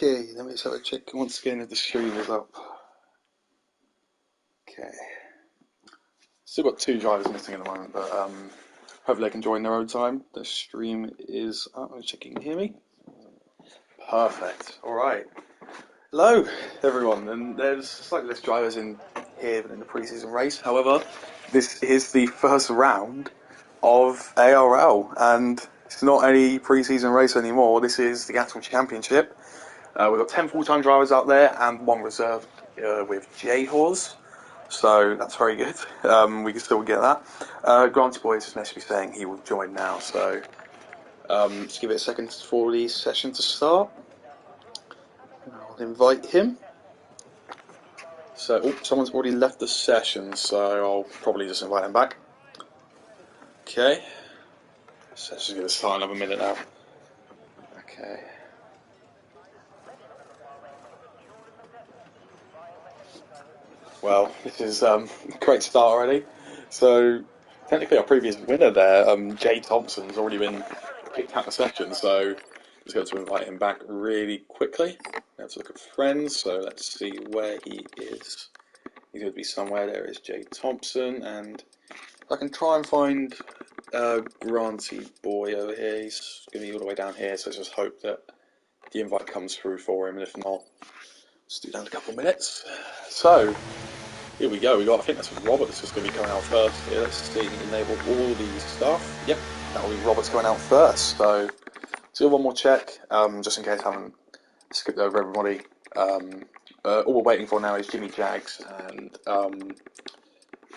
Okay, let me just have a check once again if the stream is up. Okay. Still got two drivers missing at the moment, but hopefully they can join their own time. The stream is up. I'm checking. Can you hear me? Perfect. Alright. Hello, everyone. And there's slightly less drivers in here than in the pre-season race. However, this is the first round of ARL, and it's not any pre-season race anymore. This is the actual championship. We've got 10 full-time drivers out there and one reserve with J-Horse, so that's very good. We can still get that. Granty Boy is supposed to be saying he will join now, so just give it a second for the session to start. I'll invite him. So, someone's already left the session, so I'll probably just invite him back. Okay. Session's going to start in another minute now. Okay. Well, this is a great start already. So, technically our previous winner there, Jay Thompson's already been picked out of the session, so I'm just going to invite him back really quickly. Let's look at friends, so let's see where he is. He's going to be somewhere. There is Jay Thompson, and I can try and find Granty Boy over here. He's going to be all the way down here, so let's just hope that the invite comes through for him, and if not, let's do that in a couple of minutes. So, here we go. I think that's Robert that's just going to be coming out first here. Let's see if he can enable all these stuff. Yep, that'll be Robert's going out first. So, do one more check, just in case I haven't skipped over everybody. All we're waiting for now is Jimmy Jags, and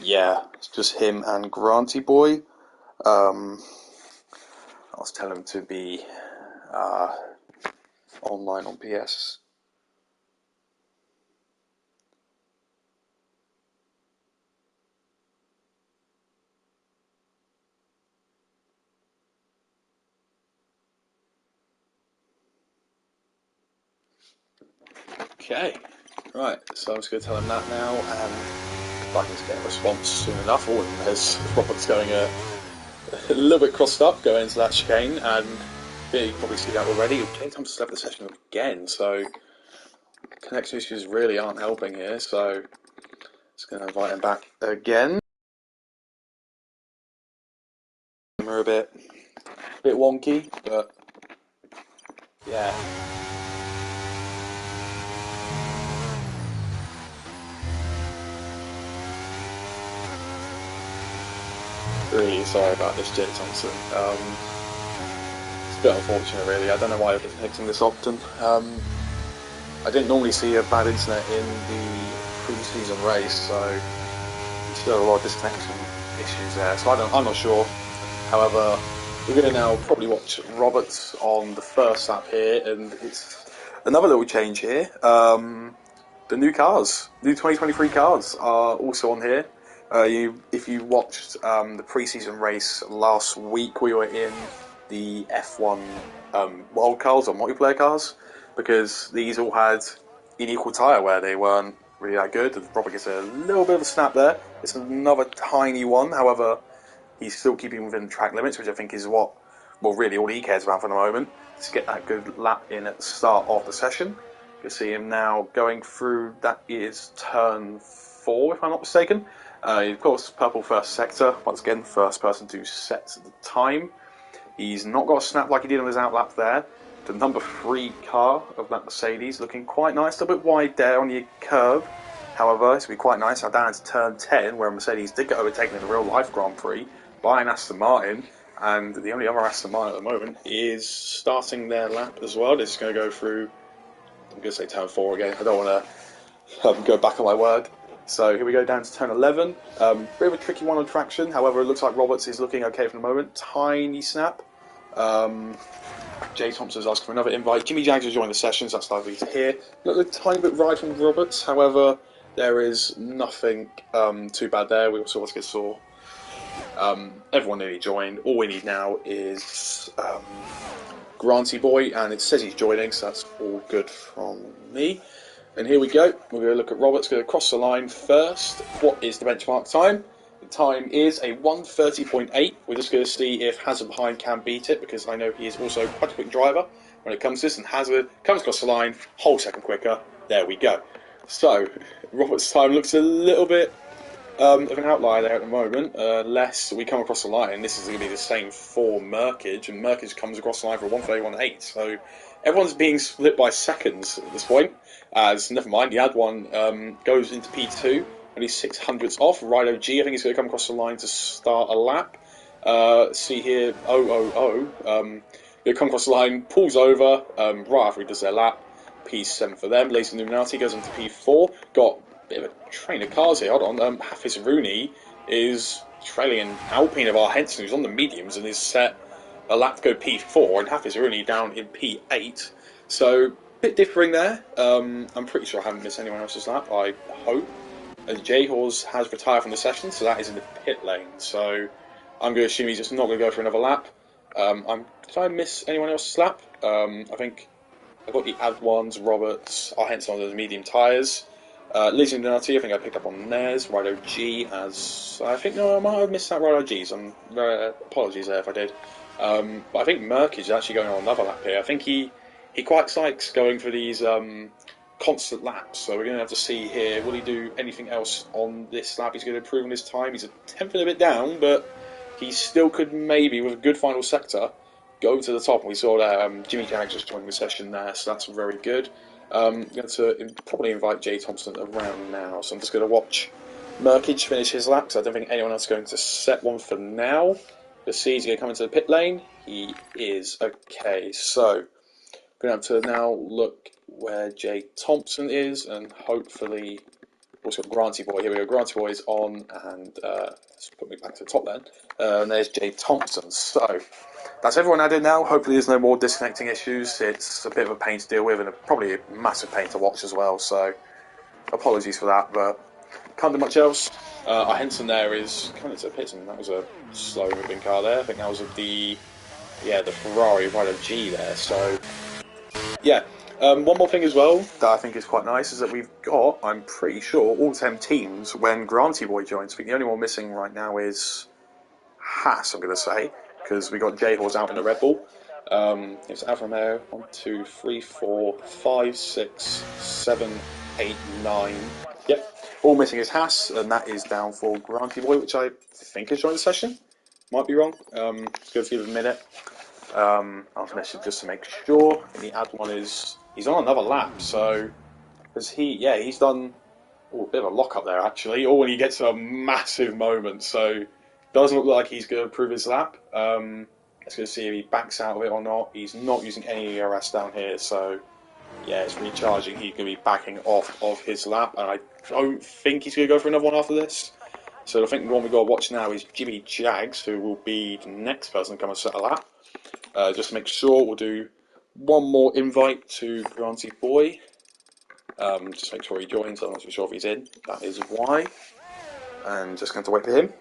yeah, it's just him and Granty Boy. I was telling him to be online on PS. Okay, right, so I'm just going to tell him that now, and if I can get a response soon enough. Oh, and there's Robert's going a little bit crossed up going into that chicane, and you can probably see that already. Jay Thompson left the session again, so connection issues really aren't helping here, so just going to invite him back again. We're a bit wonky, but yeah. Really sorry about this, Jay Thompson. It's a bit unfortunate, really. I don't know why it isn't hitting this often. I didn't normally see a bad internet in the pre-season race, so still a lot of disconnection issues there. So I'm not sure. However, we're going to now probably watch Roberts on the first lap here, and it's another little change here. The new 2023 cars are also on here. If you watched the pre-season race last week, we were in the F1 wild cars or multiplayer cars, because these all had unequal tyre wear. They weren't really that good. Robert gets a little bit of a snap there. It's another tiny one, however, he's still keeping within track limits, which I think is what, well, really all he cares about for the moment, to get that good lap in at the start of the session. You can see him now going through, that is turn 4, if I'm not mistaken. Of course, purple first sector, once again, first person to set the time. He's not got a snap like he did on his outlap there. The number 3 car of that Mercedes looking quite nice, a little bit wide there on the curve. However, it's going to be quite nice now down into turn 10, where Mercedes did get overtaken in a real life Grand Prix by an Aston Martin. And the only other Aston Martin at the moment is starting their lap as well. This is going to go through, I'm going to say turn 4 again. I don't want to go back on my word. So here we go down to turn 11. Bit of a tricky one on traction. However, it looks like Roberts is looking okay for the moment. Tiny snap. Jay Thompson's asking for another invite. Jimmy Jags has joined the sessions. That's likely to hear. Look, a tiny bit right from Roberts. However, there is nothing too bad there. We also saw everyone nearly joined. All we need now is Granty Boy, and it says he's joining, so that's all good from me. And here we go. We're going to look at Roberts going to cross the line first. What is the benchmark time? The time is a 1:30.8. We're just going to see if Hazard behind can beat it, because I know he is also quite a quick driver. when it comes to this, and Hazard comes across the line, whole second quicker. There we go. So, Robert's time looks a little bit of an outlier there at the moment, unless we come across the line. This is going to be the same for Merkage, and Merkage comes across the line for a 1:31.8. So everyone's being split by seconds at this point. As never mind, the ad one goes into P2, and he's 600ths off. Rido G, I think he's going to come across the line to start a lap. See here, 000. He'll come across the line, pulls over right after he does their lap. P7 for them. Lazy Illuminati goes into P4. Got a bit of a train of cars here. Hold on. Hafiz Rooney is trailing an Alpine of our Henson, who's on the mediums, and is set a lap to go P4, and Hafiz Rooney down in P8. So, a bit differing there. I'm pretty sure I haven't missed anyone else's lap, I hope. As J-Horse has retired from the session, so that is in the pit lane. So, I'm going to assume he's just not going to go for another lap. Did I miss anyone else's lap? I think I've got the ad ones, Roberts, our Henson on those medium tyres. Lizzie Donati, I think I picked up on theirs. Rido G, as I think, no, I might have missed that Rido G, so apologies there if I did. But I think Merkage is actually going on another lap here. I think he quite likes going for these constant laps, so we're going to have to see here, will he do anything else on this lap? He's going to improve on his time. He's a tenth and a bit down, but he still could maybe, with a good final sector, go to the top. And we saw that Jimmy Jags just joined the session there, so that's very good. I'm going to probably invite Jay Thompson around now, so I'm just going to watch Merkage finish his lap, because I don't think anyone else is going to set one for now. Let's see, he's going to come into the pit lane. He is. Okay, so we're going to have to now look where Jay Thompson is, and hopefully also got Granty Boy. Here we go, Granty Boy is on, and let's put me back to the top then. And there's Jay Thompson. So that's everyone added now. Hopefully there's no more disconnecting issues. It's a bit of a pain to deal with, and probably a massive pain to watch as well, so apologies for that, but can't do much else. Our Henson there is coming into the pits, and that was a slow moving car there. I think that was the Ferrari Rido G there, so yeah. One more thing as well that I think is quite nice is that we've got, I'm pretty sure, all 10 teams when Granty Boy joins. I think the only one missing right now is Haas, I'm going to say, because we got J-Horse out in the Red Bull. It's Alfa Romeo, 1, 2, 3, 4, 5, 6, 7, 8, 9. Yep, all missing is Haas, and that is down for Granty Boy, which I think has joined the session. Might be wrong. Let's go give it a minute. I'll message just to make sure. And the ad one is, he's on another lap, so he's done a bit of a lock up there actually, or when he gets a massive moment, so doesn't look like he's going to improve his lap. Let's go see if he backs out of it or not. He's not using any ERS down here, so yeah, it's recharging. He's going to be backing off of his lap, and I don't think he's going to go for another one after this. So I think the one we've got to watch now is Jimmy Jags, who will be the next person to come and set a lap. Just to make sure, we'll do one more invite to Granty Boy. Just make sure he joins. I'm not too sure if he's in. That is why. And just going to wait for him.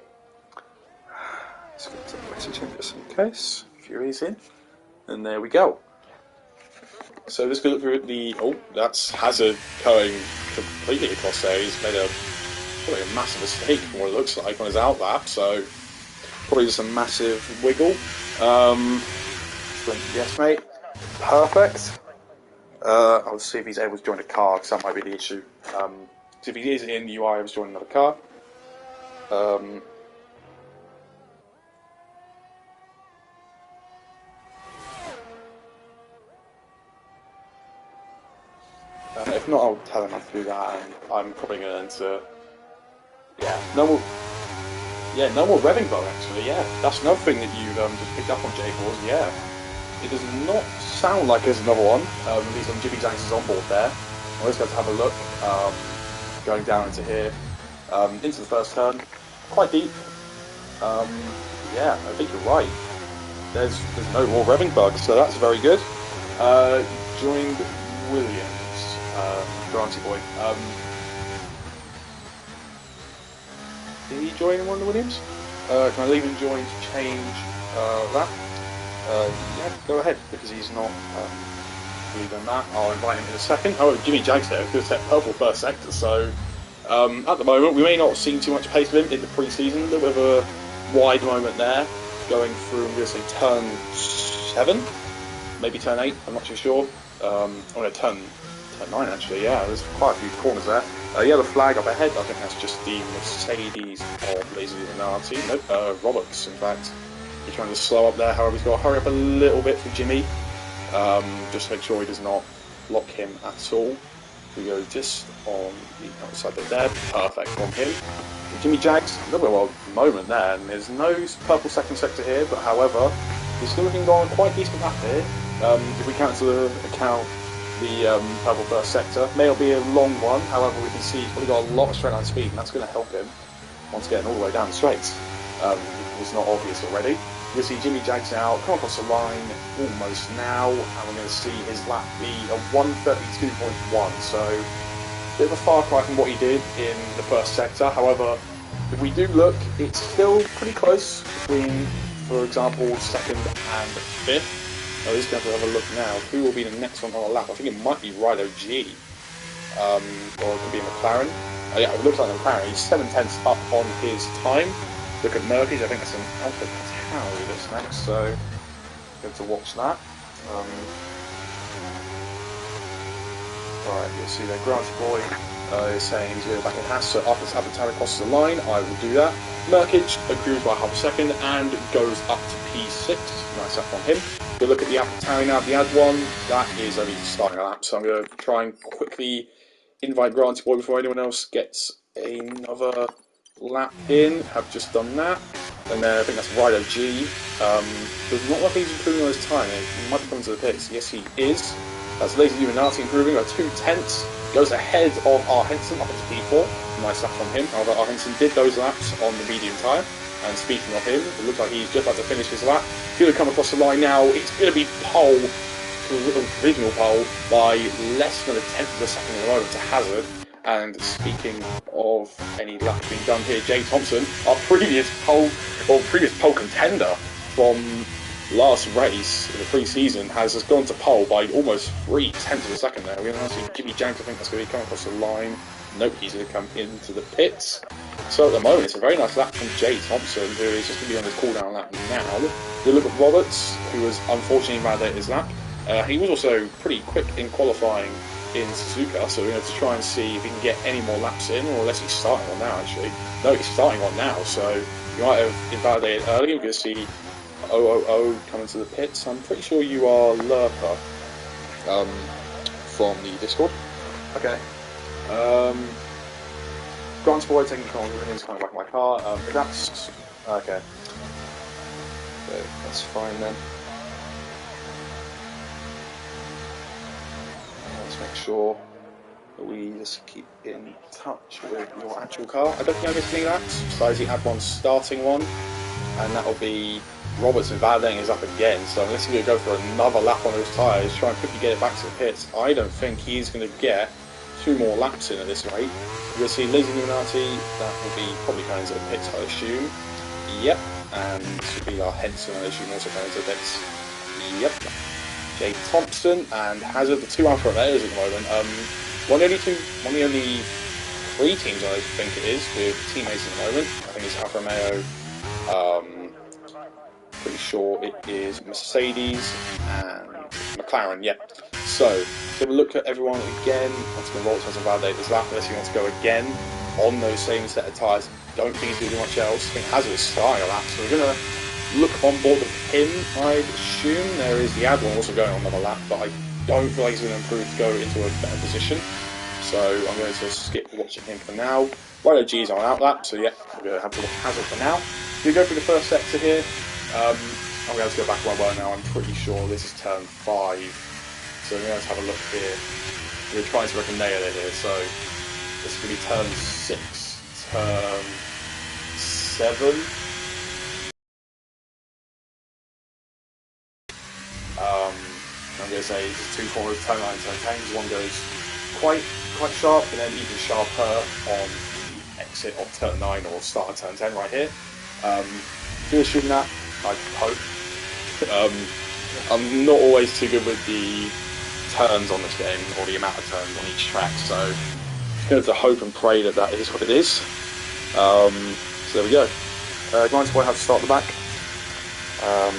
Let's get to message him just in case. If he's in. And there we go. So let's go look through the... Oh, that's Hazard going completely across there. He's made probably a massive mistake from what it looks like on his out lap. So probably just a massive wiggle. Yes, mate. Perfect. I'll see if he's able to join a car, because that might be the issue. So if he is in, you are able to join another car. If not, I'll tell him how to do that, and I'm probably going to enter... Yeah, no more revving bug, actually, yeah. That's another thing that you just picked up on J-Horse, yeah. It does not sound like there's another one, at least on Jimmy Jags' onboard there. I'm just going to have a look, going down into here, into the first turn, quite deep. Yeah, I think you're right. There's no more revving bugs, so that's very good. Joined Williams, Granty Boy. Did he join one of the Williams? Can I leave him join to change that? Yeah, go ahead, because he's not really done that. I'll invite him in a second. Oh, Jimmy Jags there, who's set purple first sector, so at the moment we may not have seen too much pace of him in the pre-season. A little bit of a wide moment there, going through, I'm going to say, turn 7, maybe turn 8, I'm not too sure. I'm going to turn 9 actually, yeah, there's quite a few corners there. Yellow flag up ahead, I think that's just the Mercedes of Lazy Illuminati. Nope, Roberts, in fact. He's trying to slow up there, however he's got to hurry up a little bit for Jimmy. Just to make sure he does not block him at all. We go just on the outside bit there, perfect from him. Jimmy Jags, a little bit of a moment there, and there's no purple second sector here, but however, he's still looking on quite decent lap here. If we count to account the purple first sector, may not be a long one, however we can see he's probably got a lot of straight line speed, and that's going to help him once getting all the way down the straights. It's not obvious already. We'll see Jimmy Jags now come across the line almost now, and we're going to see his lap be a 1:32.1, so a bit of a far cry from what he did in the first sector. However, if we do look, it's still pretty close between, for example, 2nd and 5th. I'm just going to have a look now. Who will be the next one on the lap? I think it might be Rido G, or it could be McLaren. Yeah, it looks like McLaren. He's 7/10 up on his time. Look at Merkies, I think that's an Alpha Tauri that's next, so good to watch that. Alright, you'll see there, Granty Boy is saying he's going back in Haas, so after this Alpha Tauri crosses the line, I will do that. Merkic agrees by half a second and goes up to P6. Nice up on him. We'll look at the Alpha Tauri now, the ad one, that is only starting a lap, so I'm going to try and quickly invite Granty Boy before anyone else gets another lap in. Have just done that. And then I think that's Rido G. Does not look like he's improving on his time. He might be coming to the pits. Yes, he is. That's Lazy Illuminati improving by 2/10. Goes ahead of R. Henson up into P4. Nice lap from him. However, R. Henson did those laps on the medium tyre. And speaking of him, it looks like he's just about to finish his lap. He's going to come across the line now. It's going to be pole, provisional pole, by less than a tenth of a second in a moment to Hazard. And speaking of any luck being done here, Jay Thompson, our previous pole contender from last race in the pre-season, has just gone to pole by almost 3/10 of a second there. We're going to see Jimmy Jank, I think that's going to be coming across the line. Nope, he's going to come into the pits. So at the moment, it's a very nice lap from Jay Thompson, who is just going to be on his cooldown lap now. We look at Roberts, who was unfortunately invalidated his lap. He was also pretty quick in qualifying in Suzuka, so we're going to try and see if we can get any more laps in, or unless he's starting on now actually. No, he's starting on now, so you might have invalidated early. We're going to see 000 coming to the pits. I'm pretty sure you are Lurper from the Discord. Okay. Grant's Boy taking control of the kind of like my car. If that's okay. Okay, that's fine then. Let's make sure that we just keep in touch with your actual car. I don't think I'm missing that. Besides the add one starting one, and that'll be Roberts invalidating his up again. So unless he's going to go for another lap on those tyres, try and quickly get it back to the pits, I don't think he's going to get 2 more laps in at this rate. We're going to see Lazy Illuminati, that will be probably going into the pits, I assume. Yep, and this will be our Henson, I assume, also going into the pits. Yep. Jay Thompson and Hazard, the 2 Alpha Romeos at the moment. One of the only 3 teams I think it is with teammates at the moment. I think it's Alfa Romeo, pretty sure it is Mercedes and McLaren, yep. So have a look at everyone again. Once again, Roberts has invalidated his lap, unless he wants to go again on those same set of tyres. Don't think he's going to do much else. I think Hazard is starting a lap, so we're going to look on board with him, I'd assume. There is the ad one also going on another lap, but I don't feel like he's going to improve to go into a better position. So I'm going to skip watching him for now. Rido G's on out lap, so yeah, we're going to have to look at Hazard for now. We go through the first sector here. I'm going to go back where I were now. I'm pretty sure this is turn 5. So we're going to have a look here. We're trying to nail it here. So this is going to be turn 6, turn 7. I'm going to say this is 2 corners, turn 9, turn 10. One goes quite sharp, and then even sharper on the exit of turn 9 or start of turn 10 right here. Finishing that, I hope. I'm not always too good with the turns on this game, or the amount of turns on each track, so I'm going to hope and pray that that is what it is. So there we go. Grind's Boy have to start the back. How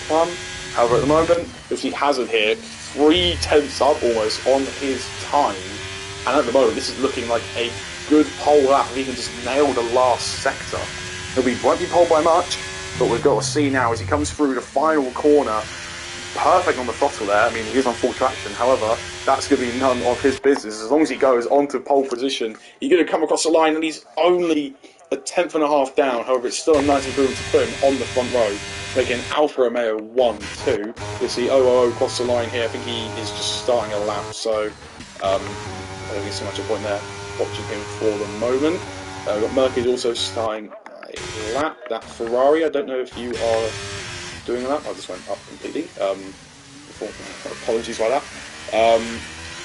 come? However, at the moment, you'll see Hazard here, 3/10 up almost on his time. And at the moment, this is looking like a good pole lap. He can just nail the last sector. Won't be pole by much, but we've got to see now as he comes through the final corner. Perfect on the throttle there. I mean, he is on full traction. However, that's going to be none of his business. As long as he goes onto pole position, he's going to come across the line, and he's only a 1/10.5 down. However, it's still a nice improvement to put him on the front row, making Alfa Romeo 1-2. You'll see 000 across the line here. I think he is just starting a lap, so I don't think so much a point there watching him for the moment. We've got Mercury's also starting a lap. That Ferrari, I don't know if you are doing a lap. I just went up completely. Apologies by that.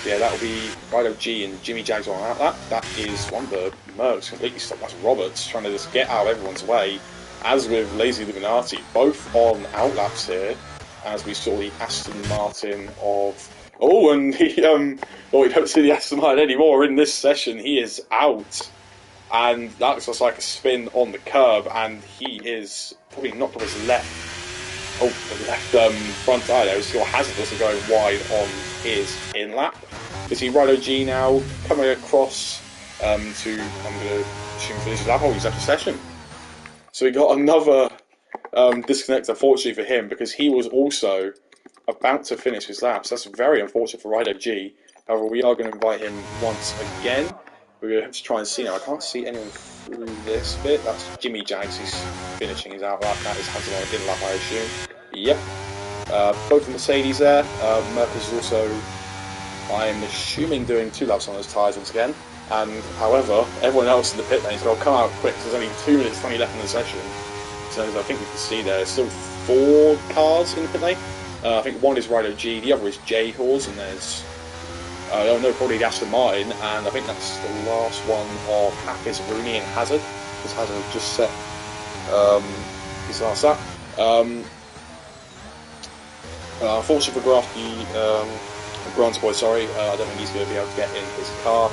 Yeah, that will be Rido G and Jimmy Jags on that. That is one of the Mercs completely stopped. That's Roberts trying to just get out of everyone's way. As with Lazy Illuminati, both on outlaps here, as we saw the Aston Martin of... Oh, and we don't see the Aston Martin anymore in this session. He is out. And that looks just like a spin on the curb, and he is probably knocked off his left. Oh, the left front tyre there. We saw Hazard also going wide on his in-lap. You see Rido G now coming across to, I'm going to assume, finish his lap. Oh, he's left the session. So we got another disconnect, unfortunately for him, because he was also about to finish his lap. So that's very unfortunate for Rido G. However, we are going to invite him once again. We're going to have to try and see now. I can't see anyone through this bit. That's Jimmy Jags who's finishing his out lap. That is Hazard on in lap, I assume. Yep. Both the Mercedes there. Mercury's also, I'm assuming, doing 2 laps on his tyres once again. And however, everyone else in the pit lane's got to come out quick because there's only 2 minutes 20 left in the session. So as I think we can see there's still 4 cars in the pit lane. I think one is Rido G, the other is J Horse, and there's probably the Aston Martin, and I think that's the last one of Hackers, Rooney and Hazard, because Hazard just set his last lap. Unfortunately for Grant's boy, sorry, I don't think he's going to be able to get in his car,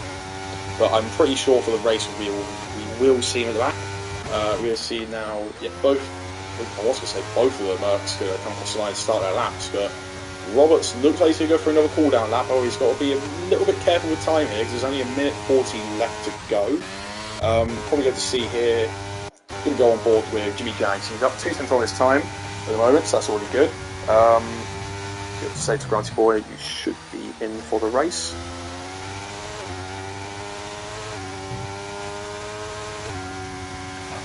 but I'm pretty sure for the race we will see him at the back. We'll see now, yeah, both of the Mercs going to come across the line and start their laps, but Roberts looks like he's going to go for another cooldown lap. Oh, he's got to be a little bit careful with time here because there's only 1:14 left to go. Probably good to see here. Going to go on board with Jimmy Jags. He's up 2 on his time at the moment, so that's already good. Good to say to Granty Boy, you should be in for the race.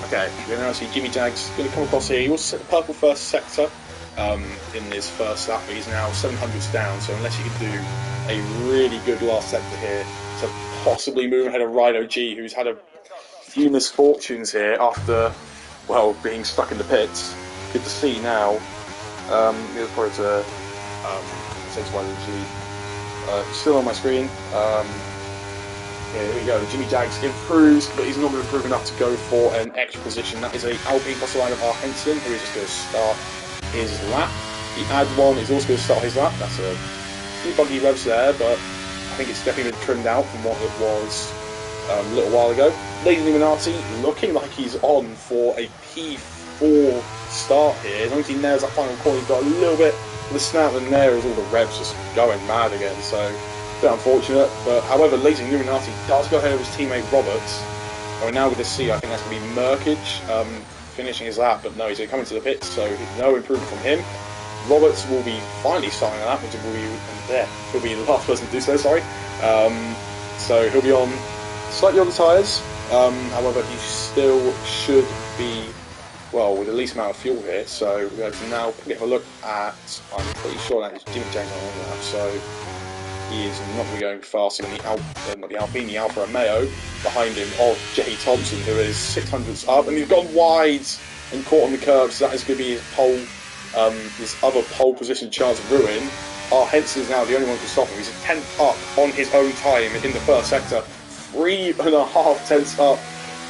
Okay, we're going to now see Jimmy Jags going to come across here. He also set the purple first sector in his first lap, but he's now 700s down, so unless you can do a really good last sector here to possibly move ahead of Rido G, who's had a few misfortunes here after, well, being stuck in the pits. Good to see now. Here's probably to say to Rido G. Still on my screen. Yeah, here we go. Jimmy Jags improves, but he's not going to improve enough to go for an extra position. That is a Alpine across the line of R. Henson, who is just going to start his lap. The Ad one is also going to start his lap. That's a few buggy revs there, but I think it's definitely been trimmed out from what it was a little while ago. Lazy Illuminati looking like he's on for a P4 start here. As long as he nails that final corner, he's got a little bit of the snap in there as all the revs just going mad again. So a bit unfortunate, but however, Lazy Illuminati does go ahead of his teammate Roberts. And we're now going to see, I think that's going to be Merkage finishing his lap, but no, he's going to come into the pits, so no improvement from him. Roberts will be finally starting a lap, which will be there. He'll be the last person to do so, sorry. So he'll be on slightly on the tyres, however, he still should be, well, with the least amount of fuel here, so we're going to now have a look at, I'm pretty sure that is Jimmy Jags on the lap, so he is not going to be going faster than the Alfa Romeo behind him of Jay Thompson, who is 600s up, and he's gone wide and caught on the curb, so that is going to be his pole, his other pole position chance of ruin. R. Henson is now the only one who can stop him. He's a 10th up on his own time in the first sector, 3.5 tenths up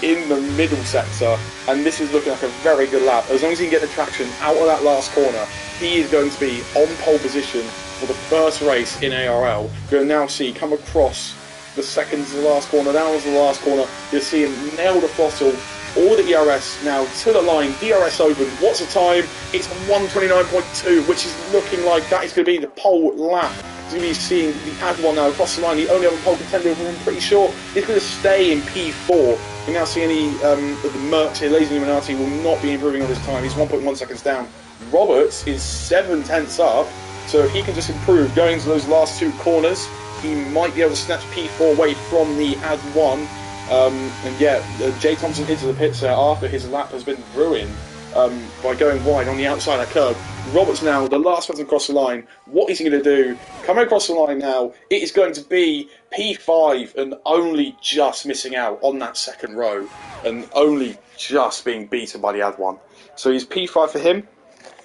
in the middle sector, and this is looking like a very good lap. As long as he can get the traction out of that last corner, he is going to be on pole position for the first race in ARL. We're going to now see come across the second to the last corner, down to the last corner. You'll see him nail the throttle all the ERS now to the line. DRS open. What's the time? It's 1:29.2, which is looking like that is going to be the pole lap. He's going to be seeing the Ad1 now across the line. The only other pole contender, I'm pretty sure, is going to stay in P4. We now see any of the Mercs here. Lazy Illuminati will not be improving on this time. He's 1.1 seconds down. Roberts is 7/10 up, so if he can just improve going to those last two corners, he might be able to snatch P4 away from the Ad1. And yeah, Jay Thompson into the pits there after his lap has been ruined by going wide on the outside of that curb. Roberts now, the last person across the line. What is he going to do? Coming across the line now, it is going to be P5 and only just missing out on that second row and only just being beaten by the Ad1. So he's P5 for him.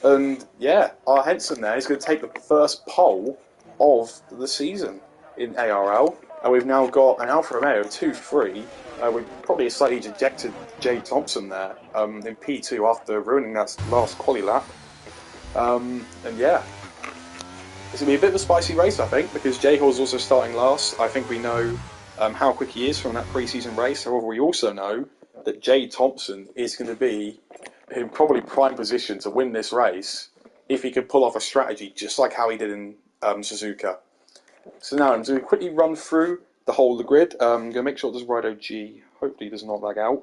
And yeah, our Henson there is going to take the first pole of the season in ARL. And we've now got an Alfa Romeo 2-3. We've probably slightly dejected Jay Thompson there in P2 after ruining that last quali lap. And yeah, it's going to be a bit of a spicy race, I think, because Jay Hall's also starting last. I think we know how quick he is from that pre-season race. However, we also know that Jay Thompson is going to be in probably prime position to win this race if he could pull off a strategy just like how he did in Suzuka. So now I'm going to quickly run through the whole of the grid. I'm going to make sure this Rido G hopefully does not lag out.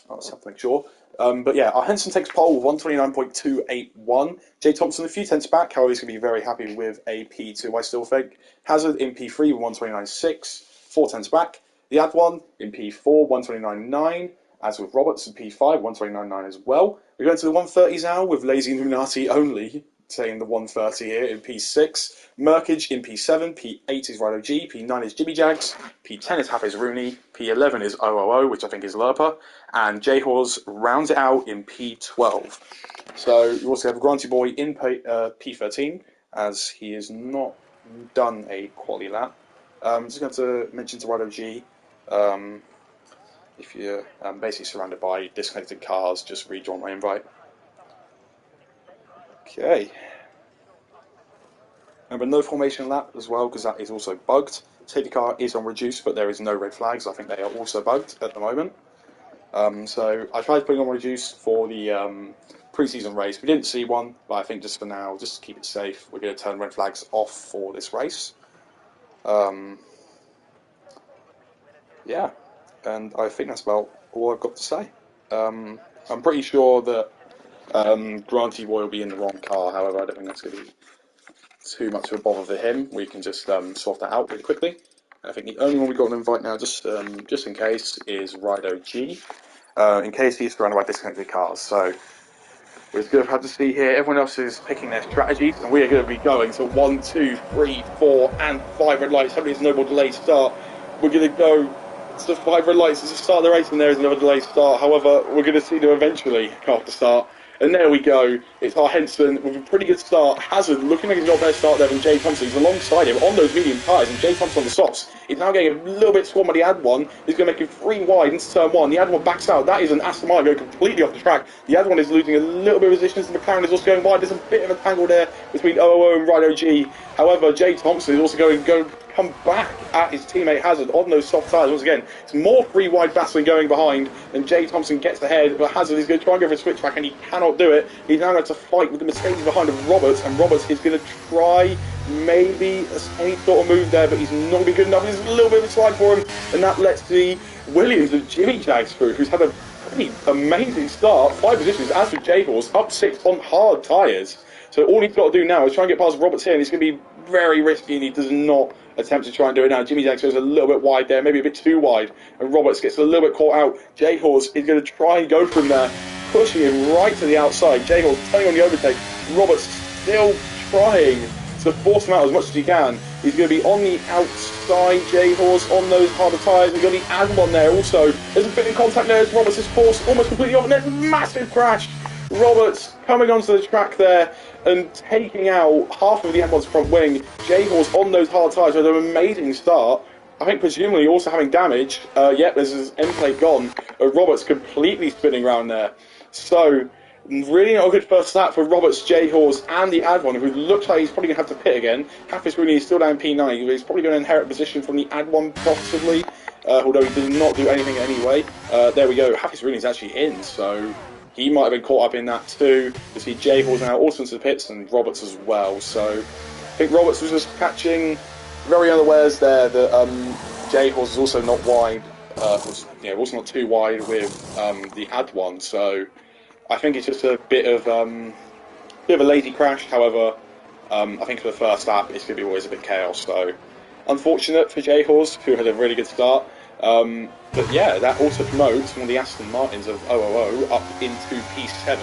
Let's have to make sure. But yeah, our Henson takes pole with 1:29.281. Jay Thompson a few tenths back, however he's going to be very happy with a P2 I still think. Hazard in P3 with 1:29.6, 4 tenths back. The Ad1 in P4, 1:29.9. As with Roberts in P5, 1:29.9 as well. We're going to the 130s now with Lazy Illuminati only, saying the 130 here in P6. Merkage in P7, P8 is Rido G, P9 is Jimmy Jags, P10 is Hafiz Rooney, P11 is OOO, which I think is Lerpa, and J-Hors rounds it out in P12. So you also have a Granty Boy in P13, as he has not done a quali lap. I'm just going to mention to Rido G, if you're basically surrounded by disconnected cars, just rejoin my invite. Okay. Remember, no formation lap as well, because that is also bugged. Safety car is on reduced, but there is no red flags. I think they are also bugged at the moment. So I tried putting on reduced for the pre-season race. We didn't see one, but I think just for now, just to keep it safe, we're going to turn red flags off for this race. Yeah, and I think that's about all I've got to say. I'm pretty sure that Granty Boy will be in the wrong car, however I don't think that's going to be too much of a bother for him. We can just swap that out really quickly. I think the only one we've got an invite now, just in case, is Rido G, in case he's surrounded by disconnected cars. So we're just going to have to see here, everyone else is picking their strategies, and we are going to be going to 1, 2, 3, 4 and 5 red lights. Hopefully it's no more delayed start. We're going to go to 5 red lights at the start of the race, and there is another delayed start. However, we're going to see them eventually after start. And there we go, it's our Henson with a pretty good start. Hazard looking like he's got a better start there than Jay Thompson. He's alongside him on those medium tyres, and Jay Thompson on the softs. He's now getting a little bit swarmed by the Ad1. He's going to make him 3 wide into turn 1. The Ad1 backs out. That is an Aston Martin going completely off the track. The Ad1 is losing a little bit of resistance, and McLaren is also going wide. There's a bit of a tangle there between OOO and Rido G. However, Jay Thompson is also going to come back at his teammate Hazard on those soft tyres. Once again, it's more 3 wide battling going behind, and Jay Thompson gets ahead, but Hazard is going to try and go for a switchback, and he cannot do it. He's now going to fight with the Mercedes behind of Roberts, and Roberts is going to try maybe any sort of move there, but he's not going to be good enough. There's a little bit of a slide for him, and that lets the Williams of Jimmy Jags through, who's had a pretty amazing start. 5 positions, as with J-Horse, up 6 on hard tyres. So all he's got to do now is try and get past Roberts here, and it's going to be very risky, and he does not attempt to try and do it now. Jimmy Jags goes a little bit wide there, maybe a bit too wide, and Roberts gets a little bit caught out. J-Horse is going to try and go from there, pushing him right to the outside. J-Horse turning on the overtake. Roberts still trying to force him out as much as he can. He's going to be on the outside, J-Horse, on those harder tyres. We've got the Ad1 there also. There's a bit of contact there as Roberts is forced almost completely off, and there's a massive crash. Roberts coming onto the track there and taking out half of the Ad1's front wing. J-Horse on those hard tyres with an amazing start. I think presumably also having damage. Yep, there's his end plate gone. Roberts completely spinning around there. So, really not a good first lap for Roberts, J-Horse and the Ad1, who looks like he's probably going to have to pit again. Hafiz Rooney is still down P9. He's probably going to inherit a position from the Ad1 possibly. although he did not do anything anyway. There we go, Happy Sereni's actually in, so he might have been caught up in that too. You see J Hall's now also into the pits, and Roberts as well, so I think Roberts was just catching very unawares there that J Hall's is also not wide, also not too wide with the ad one, so I think it's just a bit of a lazy crash. However, I think for the first lap it's going to be always a bit chaos, so unfortunate for J-Horse, who had a really good start. But yeah, that also promotes one of the Aston Martins of 000 up into P7,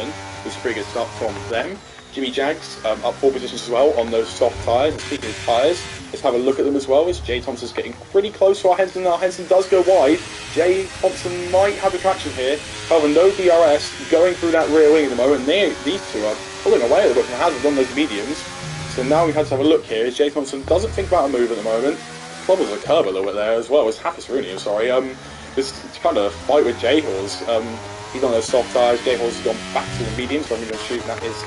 which is a pretty good start from them. Jimmy Jags up 4 positions as well on those soft tyres. And speaking of tyres, let's have a look at them as well, as Jay Thompson's getting pretty close to our Henson. Now Henson does go wide. Jay Thompson might have the traction here. However, no DRS going through that rear wing at the moment. These two are pulling away a little bit from Hazard on those mediums. So now we have to have a look here, as Jay Thompson doesn't think about a move at the moment. Troubles the curb a little bit there as well, as Happy Sereni, I'm sorry. Just kind of fight with Jay Horse. He's on those soft tyres. Jay Horse has gone back to the mediums, so I'm going to shoot that is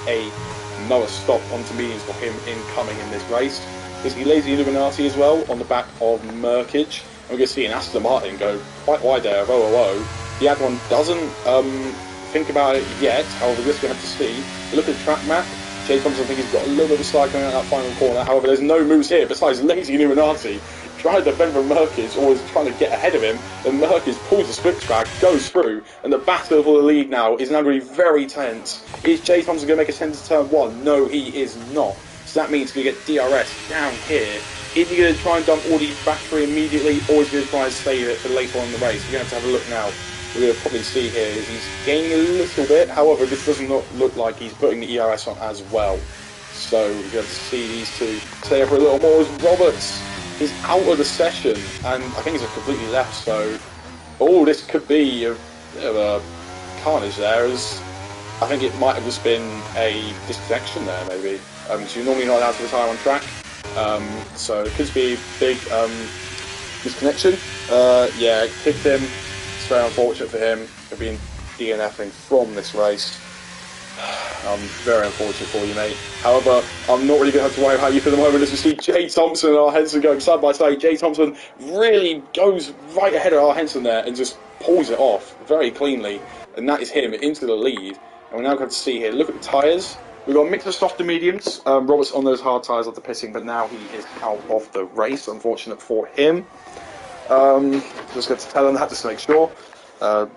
another stop onto mediums for him incoming in this race. There's the Lazy Illuminati as well on the back of Merkage. And we're going to see an Aston Martin go quite wide there of 000. The ad one doesn't think about it yet, however, we're just going to have to see. Look at the track map. Jay Thompson, I think he's got a little bit of a slide coming out that final corner. However, there's no moves here besides Lazy Illuminati trying to defend from Merkage, always trying to get ahead of him. And Merkage pulls the split track, goes through, and the battle for the lead now is now going to be very tense. Is Jay Thompson going to make a centre turn 1? No, he is not. So that means he's going to get DRS down here. Is he going to try and dump all the battery immediately, or is he going to try and save it for later on in the race? We're going to have a look now. We're going to probably see here is he's gaining a little bit. However, this does not look like he's putting the ERS on as well. So we're going to see these two stay up for a little more, as Roberts is out of the session, and I think he's completely left. So, this could be a bit of a carnage there, as I think it might have just been a disconnection there, maybe. Because you're normally not allowed to retire on track. So it could be a big disconnection. Yeah, it kicked him. It's very unfortunate for him. He'll be DNFing from this race. Very unfortunate for you, mate. However, I'm not really going to have to worry about you for the moment, as we see Jay Thompson and our Henson going side by side. Jay Thompson really goes right ahead of our Henson there and just pulls it off very cleanly. And that is him into the lead. And we're now going to see here, look at the tyres. We've got a mix of soft and mediums. Roberts on those hard tyres after pitting, but now he is out of the race. Unfortunate for him. Just got to tell him that just to make sure.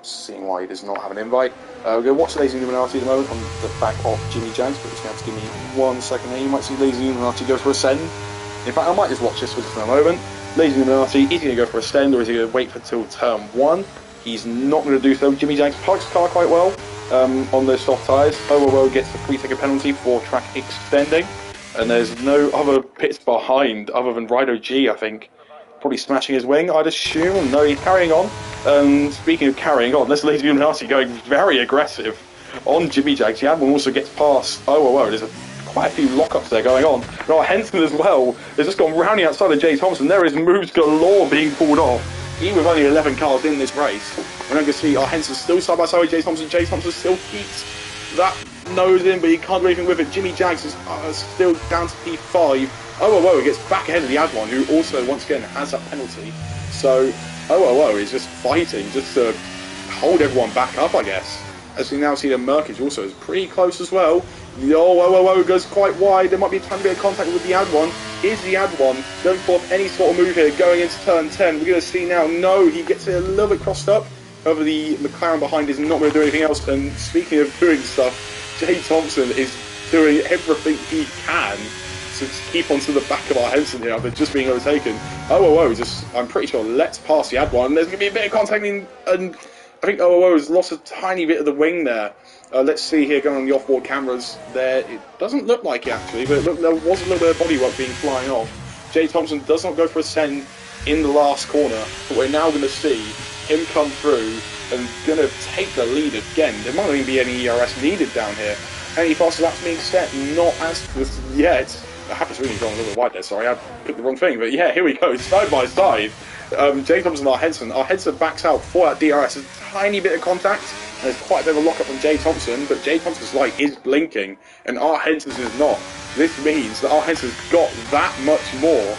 Seeing why he does not have an invite. We're going to watch Lazy Illuminati at the moment on the back of Jimmy Jags, but just going to have to give me 1 second here. You might see Lazy Illuminati go for a send. In fact, I might just watch this for just a moment. Lazy Illuminati, is he going to go for a send, or is he going to wait until turn 1? He's not going to do so. Jimmy Jags parks the car quite well on those soft tyres. 000 gets the 3-second penalty for track extending, and there's no other pits behind other than Rido G, I think. Probably smashing his wing, I'd assume. No, he's carrying on. Speaking of carrying on, this Lazy Illuminati going very aggressive on Jimmy Jags. The Admiral also gets past 000. There's quite a few lockups there going on. And our Henson as well has just gone rounding outside of Jay Thompson. There is moves galore being pulled off, even with only 11 cars in this race. We're going to see our Henson still side by side with Jay Thompson. Jay Thompson still keeps that nose in, but he can't do anything with it. Jimmy Jags is still down to P5. 000 gets back ahead of the Adwan, who also once again has that penalty. So 000 is just fighting just to hold everyone back up, I guess. As we now see the Merkage also is pretty close as well. 000 goes quite wide. There might be a tiny bit of contact with the Adwan. Is the Adwan going for any sort of move here going into turn 10? We're going to see now. No, he gets it a little bit crossed up. However, the McLaren behind is not going to do anything else. And speaking of doing stuff, Jay Thompson is doing everything he can to keep onto the back of our Henson here after just being overtaken. 000 just, I'm pretty sure, lets pass the Adwan, and there's going to be a bit of contact in, and I think 000 has lost a tiny bit of the wing there. Let's see here, going on the off-board cameras there, it doesn't look like it actually, but there was a little bit of bodywork being flying off. Jay Thompson does not go for a send in the last corner, but we're now going to see him come through and going to take the lead again. There might not even be any ERS needed down here. Any faster laps being set? Not as of yet. I have to really gone a little bit wide there, sorry, I picked the wrong thing, but yeah, here we go, side by side. Jay Thompson and our Henson backs out for that DRS, a tiny bit of contact, and there's quite a bit of a lock-up from Jay Thompson, but Jay Thompson's light is blinking, and our Henson's is not. This means that our Henson's got that much more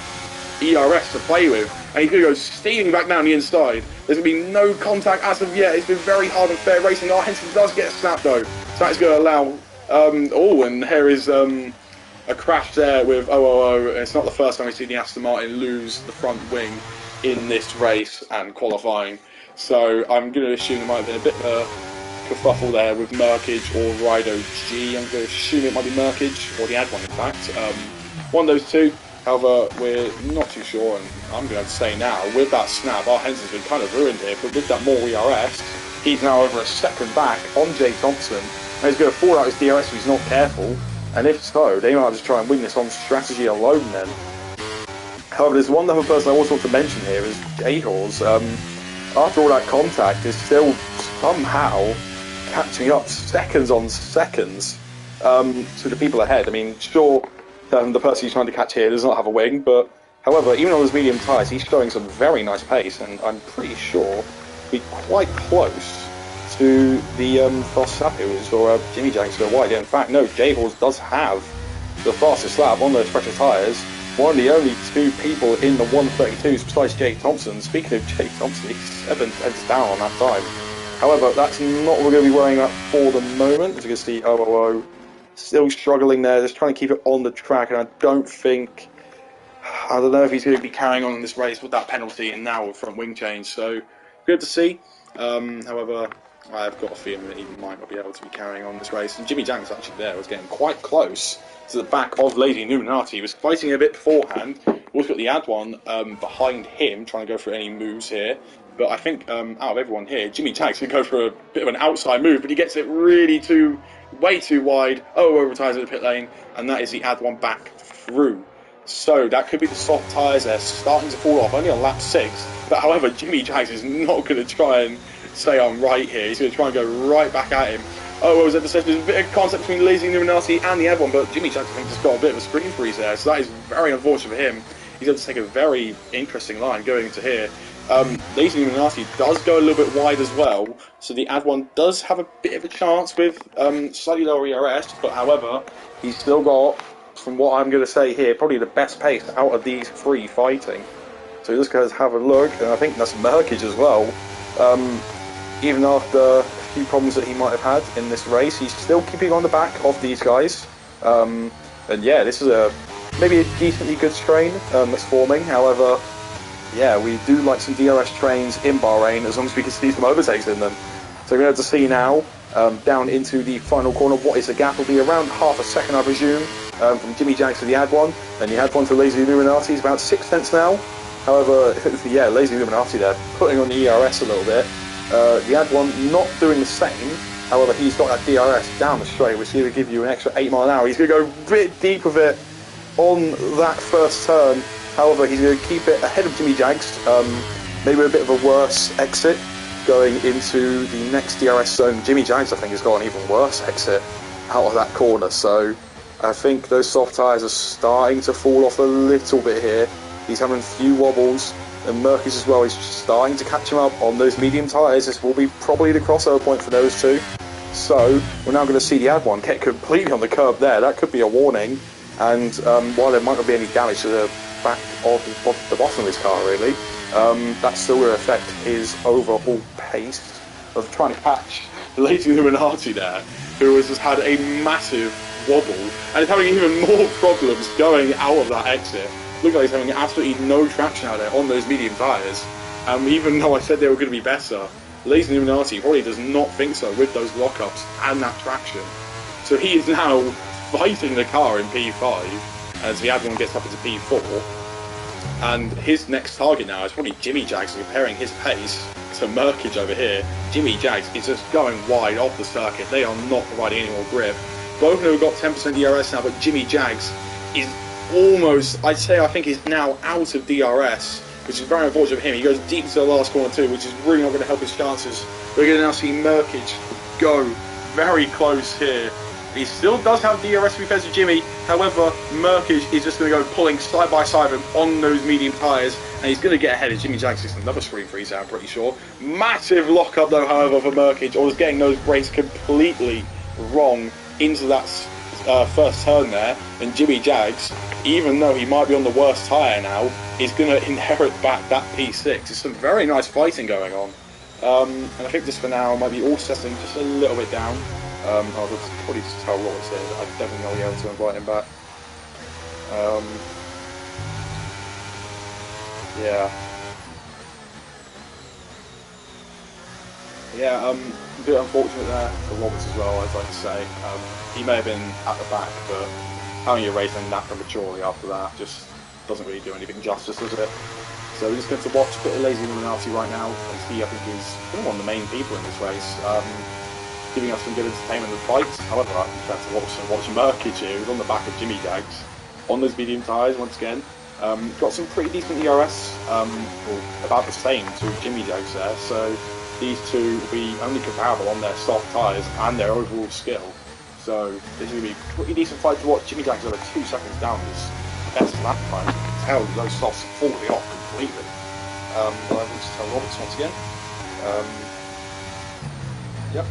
ERS to play with, and he's going to go steaming back down the inside. There's going to be no contact as of yet. It's been very hard and fair racing. Henson does get a snap though, so that's going to allow. Oh, and here is a crash there with 000. It's not the first time we've seen the Aston Martin lose the front wing in this race and qualifying. So I'm going to assume there might have been a bit of a kerfuffle there with Merkage or Rido G. I'm going to assume it might be Merkage, or the ad one in fact. One of those two. However, we're not too sure, and I'm going to say now, with that snap, our Henson's been kind of ruined here, but with that more ERS, he's now over a second back on Jay Thompson, and he's going to fall out his DRS if he's not careful, and if so, they might just try and win this on strategy alone then. However, there's one other person I also want to mention here, is J-Horse. After all that contact, is still somehow catching up seconds on seconds to the people ahead. I mean, sure, the person he's trying to catch here does not have a wing, but however, even on his medium tyres, he's showing some very nice pace, and I'm pretty sure be quite close to the fastest lap or Jimmy Jags to the wide. In fact, no, J-Horse does have the fastest lap on those fresher tyres. One of the only two people in the 132s besides Jay Thompson. Speaking of Jay Thompson, he's 7 tenths down on that time. However, that's not what we're going to be worrying about for the moment. As you can see, 000 still struggling there, just trying to keep it on the track, and I don't know if he's going to be carrying on in this race with that penalty and now with front wing change, so good to see. However, I've got a feeling that he might not be able to be carrying on this race, and Jimmy Jang's actually there, was getting quite close to the back of Lady Illuminati. He was fighting a bit beforehand, also got the ad one behind him, trying to go for any moves here. But I think out of everyone here, Jimmy Jag's going to go for a bit of an outside move, but he gets it really way too wide. Retires at the pit lane, and that is the ad one back through. So that could be the soft tyres. They're starting to fall off, only on lap 6. But however, Jimmy Jags is not going to try and say I'm right here. He's going to try and go right back at him. There's a bit of contact between Lazy Illuminati and the ad one, but Jimmy Jags I think just got a bit of a screen freeze there, so that is very unfortunate for him. He's going to take a very interesting line going into here. Lazy Illuminati does go a little bit wide as well, so the ad one does have a bit of a chance with slightly lower ERS, but however, he's still got, from what I'm going to say here, probably the best pace out of these three fighting. So just guys have a look, and I think that's Merkage as well. Even after a few problems that he might have had in this race, he's still keeping on the back of these guys. And yeah, this is maybe a decently good strain that's forming. However, yeah, we do like some DRS trains in Bahrain, as long as we can see some overtakes in them. So we're going to have to see now, down into the final corner, what is the gap? Will be around half a second, I presume, from Jimmy Jags to the ad one. Then the ad one to Lazy Illuminati is about 6 tenths now. However, yeah, Lazy Illuminati there, putting on the ERS a little bit. The ad one not doing the same. However, he's got that DRS down the straight, which is going to give you an extra 8 miles an hour. He's going to go a bit deep with it on that first turn. However, he's going to keep it ahead of Jimmy Jags. Maybe a bit of a worse exit going into the next DRS zone. Jimmy Jags, I think, has got an even worse exit out of that corner. So I think those soft tyres are starting to fall off a little bit here. He's having a few wobbles. And Merkage as well is starting to catch him up on those medium tyres. This will be probably the crossover point for those two. So we're now going to see the ad one get completely on the curb there. That could be a warning. And while there might not be any damage to the back of the bottom of his car really, that still will affect his overall pace of trying to catch the Lazy Illuminati there, who has just had a massive wobble and is having even more problems going out of that exit. Look like he's having absolutely no traction out there on those medium tyres. Even though I said they were going to be better, Lazy Illuminati probably does not think so with those lockups and that traction. So he is now fighting the car in P5 as the ad one gets up into P4. And his next target now is probably Jimmy Jags, comparing his pace to Merkage over here. Jimmy Jags is just going wide off the circuit. They are not providing any more grip. Both of them have got 10% DRS now, but Jimmy Jags is almost, I think he's now out of DRS, which is very unfortunate for him. He goes deep to the last corner too, which is really not going to help his chances. We're going to now see Merkage go very close here. He still does have DRS to be fair to Jimmy, however, Merkage is just going to go pulling side by side with him on those medium tyres, and he's going to get ahead of Jimmy Jags. It's another screen freeze out, I'm pretty sure. Massive lock-up though, however, for Merkage, or was getting those brakes completely wrong into that first turn there, and Jimmy Jags, even though he might be on the worst tyre now, is going to inherit back that P6. There's some very nice fighting going on. And I think this for now might be all settling just a little bit down. I'll probably just tell Roberts here that I definitely will be able to invite him back. Yeah, a bit unfortunate there for Roberts as well, I'd like to say. He may have been at the back, but having your race and that prematurely after that just doesn't really do anything justice, does it? So we're just going to watch a bit of Lazy Illuminati right now, and he, I think, is kind of one of the main people in this race, giving us some good entertainment in the fights. However, I prefer to watch Merkage here, who's on the back of Jimmy Jags, on those medium tyres once again. Got some pretty decent ERS, about the same to Jimmy Jags there, so these two will be only comparable on their soft tyres and their overall skill. So this is going to be a pretty decent fight to watch. Jimmy Jags over 2 seconds down is best lap time. You can tell those softs are falling off completely. But I will just tell Roberts once again. Yep.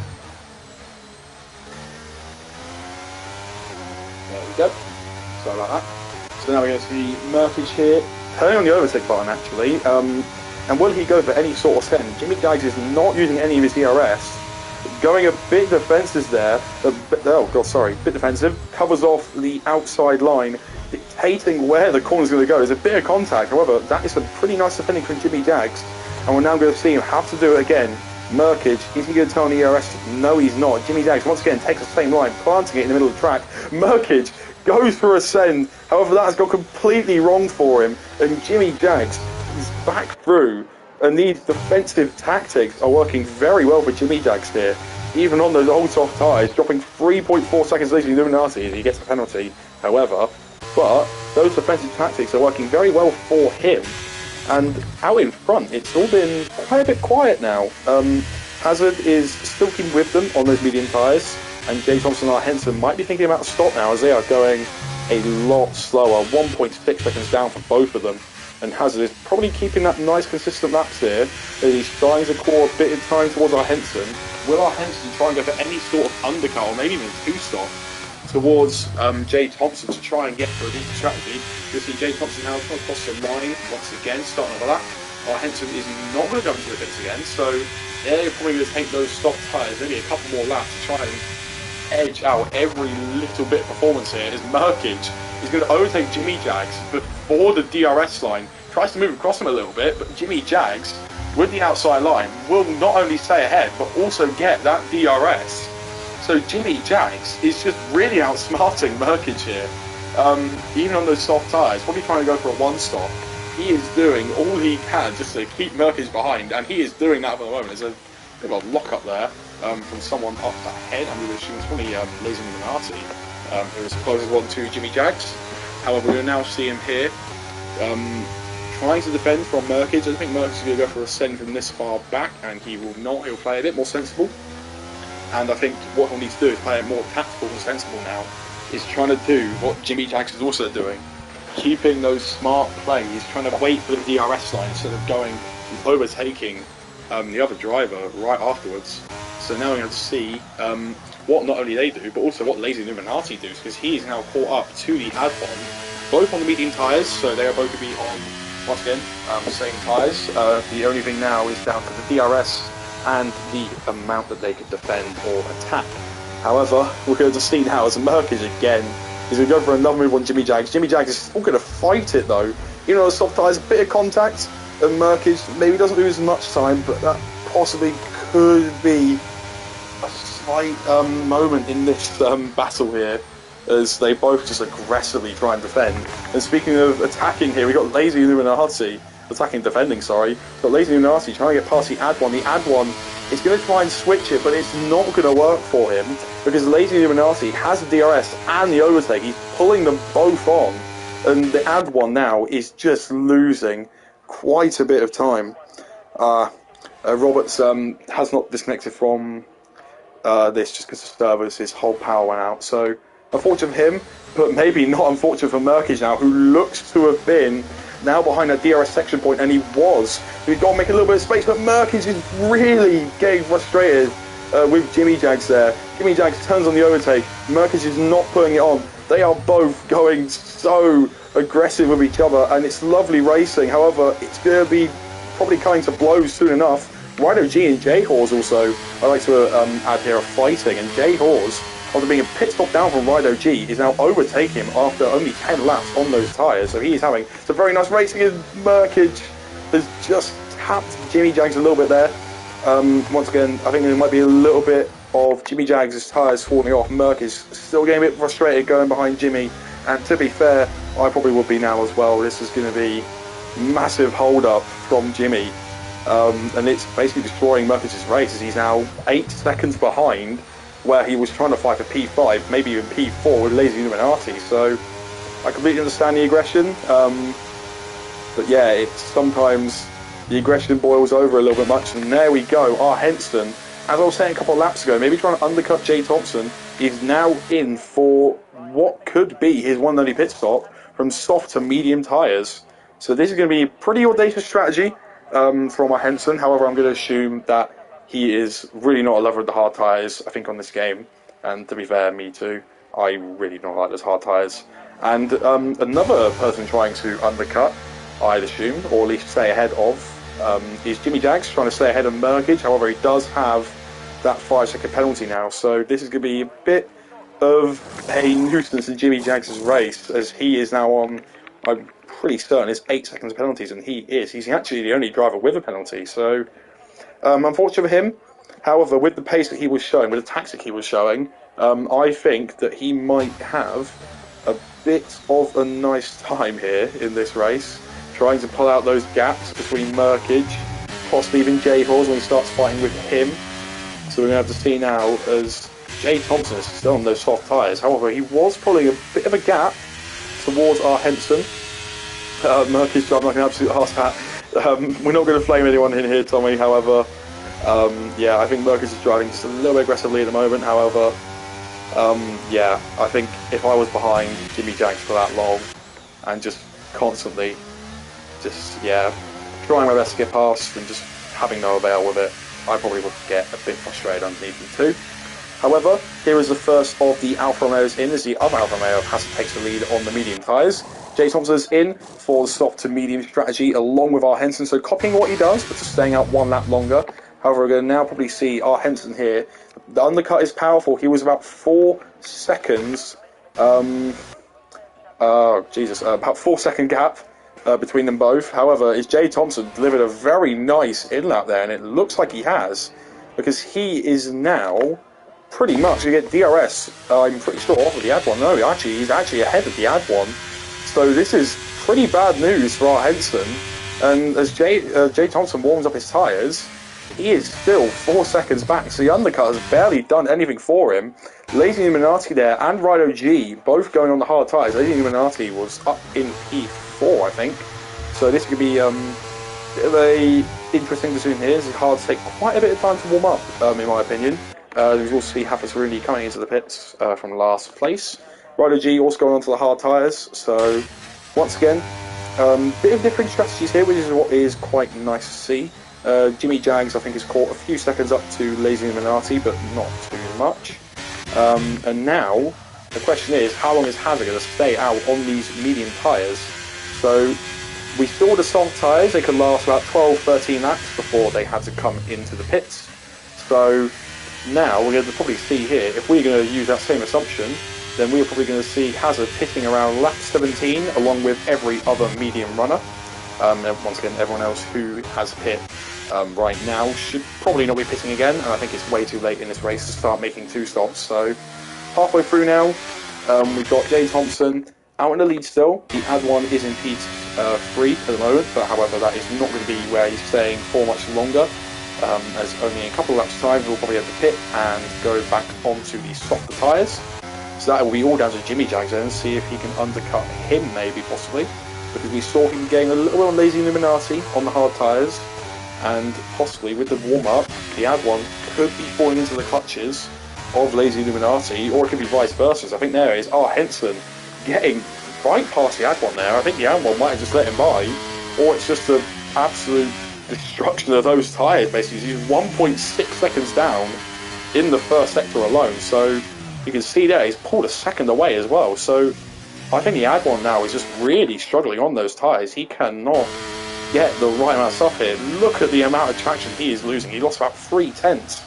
There we go. Sorry about that. So now we're going to see Merkage here, turning on the overtake button actually. And will he go for any sort of send? Jimmy Jags is not using any of his DRS. Going a bit defensive there. Bit defensive. Covers off the outside line, dictating where the corner's going to go. There's a bit of contact, however, that is some pretty nice defending from Jimmy Jags. And we're now going to see him have to do it again. Merkage, is he going to turn on the ERS? No, he's not. Jimmy Jags once again takes the same line, planting it in the middle of the track. Merkage goes for a send, however that has gone completely wrong for him, and Jimmy Jags is back through, and these defensive tactics are working very well for Jimmy Jags here, even on those old soft tyres, dropping 3.4 seconds later to Illuminati as he gets the penalty, however, but those defensive tactics are working very well for him, and out in front it's all been quite a bit quiet now. Hazard is still keeping with them on those medium tyres, and Jay Thompson and Henson might be thinking about a stop now as they are going a lot slower, 1.6 seconds down for both of them. And Hazard is probably keeping that nice consistent laps here as he's trying to claw a bit of time towards our Henson. Will our Henson try and go for any sort of undercut or maybe even two-stop towards Jay Thompson to try and get for a decent strategy? You'll see Jay Thompson now trying to cross the line once again, starting over that. Our Henson is not going to go into the pits again, so they're probably going to take those soft tyres, maybe a couple more laps to try and edge out every little bit of performance here. As Merkage is going to overtake Jimmy Jags before the DRS line, tries to move across him a little bit, but Jimmy Jags with the outside line will not only stay ahead but also get that DRS. So Jimmy Jags is just really outsmarting Merkage here, even on those soft tyres, probably trying to go for a one-stop. He is doing all he can just to keep Merkage behind, and he is doing that for the moment. There's a bit of a lock-up there from someone up ahead. I'm going to assume it's probably Lazy Illuminati, who is the closest one to Jimmy Jags. However, we'll now see him here trying to defend from Merkage. I think Merkage is going to go for a send from this far back, and he will not. He'll play a bit more sensible. And I think what he'll need to do is play it more tactical and sensible now, is trying to do what Jimmy Jags is also doing, keeping those smart plays, trying to wait for the DRS line instead of going and overtaking the other driver right afterwards. So now we're going to see what not only they do, but also what Lazy Illuminati do, because he is now caught up to the Adbon, both on the medium tyres, so they are both going to be on, once again, the same tyres. The only thing now is down to the DRS and the amount that they could defend or attack. However, we're going to see now as Merkage again is going to go for another move on Jimmy Jags. Jimmy Jags is still going to fight it though. Even though the soft tyres, a bit of contact, and Merkage maybe doesn't lose much time, but that possibly could be a slight moment in this battle here, as they both just aggressively try and defend. And speaking of attacking here, we got Lazy Illuminati, defending, sorry. But Lazy Illuminati trying to get past the Adbon. The Adbon is going to try and switch it, but it's not going to work for him, because Lazy Illuminati has the DRS and the overtake. He's pulling them both on, and the Adbon now is just losing quite a bit of time. Roberts has not disconnected from this just because the servers, his whole power went out. So unfortunate for him, but maybe not unfortunate for Merkage now, who looks to have been now behind that DRS section point, and he was. He's got to make a little bit of space, but Merkage is really getting frustrated with Jimmy Jags there. Jimmy Jags turns on the overtake. Merkage is not putting it on. They are both going so aggressive with each other, and it's lovely racing. However, it's going to be probably coming to blows soon enough. Rhino G and J-Hawes also, I like to add here, are fighting, and J-Hawes, after being a pit stop down from Rhino G, is now overtaking him after only 10 laps on those tyres. So he's having some very nice racing, and Merkage has just tapped Jimmy Jags a little bit there. Once again, I think there might be a little bit of Jimmy Jags' tyres falling off. Merc is still getting a bit frustrated going behind Jimmy, and to be fair, I probably would be now as well. This is going to be massive hold up from Jimmy, and it's basically destroying Mercage's race, as he's now 8 seconds behind where he was trying to fight for P5, maybe even P4 with Lazy Illuminati. So I completely understand the aggression, but yeah, it's sometimes the aggression boils over a little bit much. And there we go, our Henson, as I was saying a couple of laps ago, maybe trying to undercut Jay Thompson, is now in for what could be his one and only pit stop from soft to medium tyres. So this is going to be a pretty audacious strategy from our Henson. However, I'm going to assume that he is really not a lover of the hard tyres, I think, on this game. And to be fair, me too. I really don't like those hard tyres. And another person trying to undercut, I'd assume, or at least stay ahead of, is Jimmy Jags, trying to stay ahead of Merkage. However, he does have that 5-second penalty now, so this is going to be a bit of a nuisance in Jimmy Jags' race, as he is now on, I'm pretty certain, it's 8 seconds penalties, and he's actually the only driver with a penalty. So unfortunate for him. However, with the pace that he was showing, with the tactic he was showing, I think that he might have a bit of a nice time here in this race, trying to pull out those gaps between Merkage, possibly even J-Hawes when he starts fighting with him. So we're going to have to see now as Jay Thompson is still on those soft tyres. However, he was pulling a bit of a gap towards our Henson. Merkage driving like an absolute arse hat. We're not going to flame anyone in here, Tommy. However, yeah, I think Merkage is driving just a little bit aggressively at the moment. However, yeah, I think if I was behind Jimmy Jags for that long and just constantly trying my best to get past and just having no avail with it, I probably would get a bit frustrated underneath them too. However, here is the first of the Alfa Romeos in, as the other Alfa Romeo has to take the lead on the medium tyres. Jay Thompson's in for the soft to medium strategy along with our Henson, so copying what he does but just staying out 1 lap longer. However, we're going to now probably see our Henson here. The undercut is powerful. He was about 4 seconds, about 4-second gap between them both. However, is Jay Thompson delivered a very nice in-lap there, and it looks like he has, because he is now pretty much going to get DRS, I'm pretty sure, off of the ad one. No, he's actually ahead of the ad one. So this is pretty bad news for our Henson. And as Jay Thompson warms up his tyres, he is still 4 seconds back. So the undercut has barely done anything for him. Lazy Illuminati there and Rhino G both going on the hard tyres. Lazy Illuminati was up in P4, I think. So this could be a bit of a interesting decision here. It's hard to take quite a bit of time to warm up, in my opinion. We will see Hafez Rooney coming into the pits from last place. Rhino G also going onto the hard tyres. So once again, bit of different strategies here, which is what is quite nice to see. Jimmy Jags, I think, has caught a few seconds up to Lazy Illuminati, but not too much. And now, the question is, how long is Hazard going to stay out on these medium tyres? So, we saw the soft tyres, they could last about 12-13 laps before they had to come into the pits. So, now we're going to probably see here, if we're going to use that same assumption, then we're probably going to see Hazard pitting around lap 17, along with every other medium runner. And once again, everyone else who has pit right now should probably not be pitting again, and I think it's way too late in this race to start making 2 stops. So halfway through now, we've got Jay Thompson out in the lead still. The ad one is in P3 at the moment, but however that is not going to be where he's staying for much longer, as only in a couple of laps time he'll probably have to pit and go back onto the softer tyres. So that will be all down to Jimmy Jags then, see if he can undercut him maybe, possibly, because we saw him getting a little bit on Lazy Illuminati on the hard tyres, and possibly with the warm-up, the ad one could be falling into the clutches of Lazy Illuminati, or it could be vice versa. So I think there is our Henson getting right past the ad one there. I think the ad one might have just let him by, or it's just an absolute destruction of those tyres, basically. He's 1.6 seconds down in the first sector alone, so you can see there he's pulled a second away as well. So I think the Ad one now is just really struggling on those tyres. He cannot get the right amount of stuff here. Look at the amount of traction he is losing. He lost about 3/10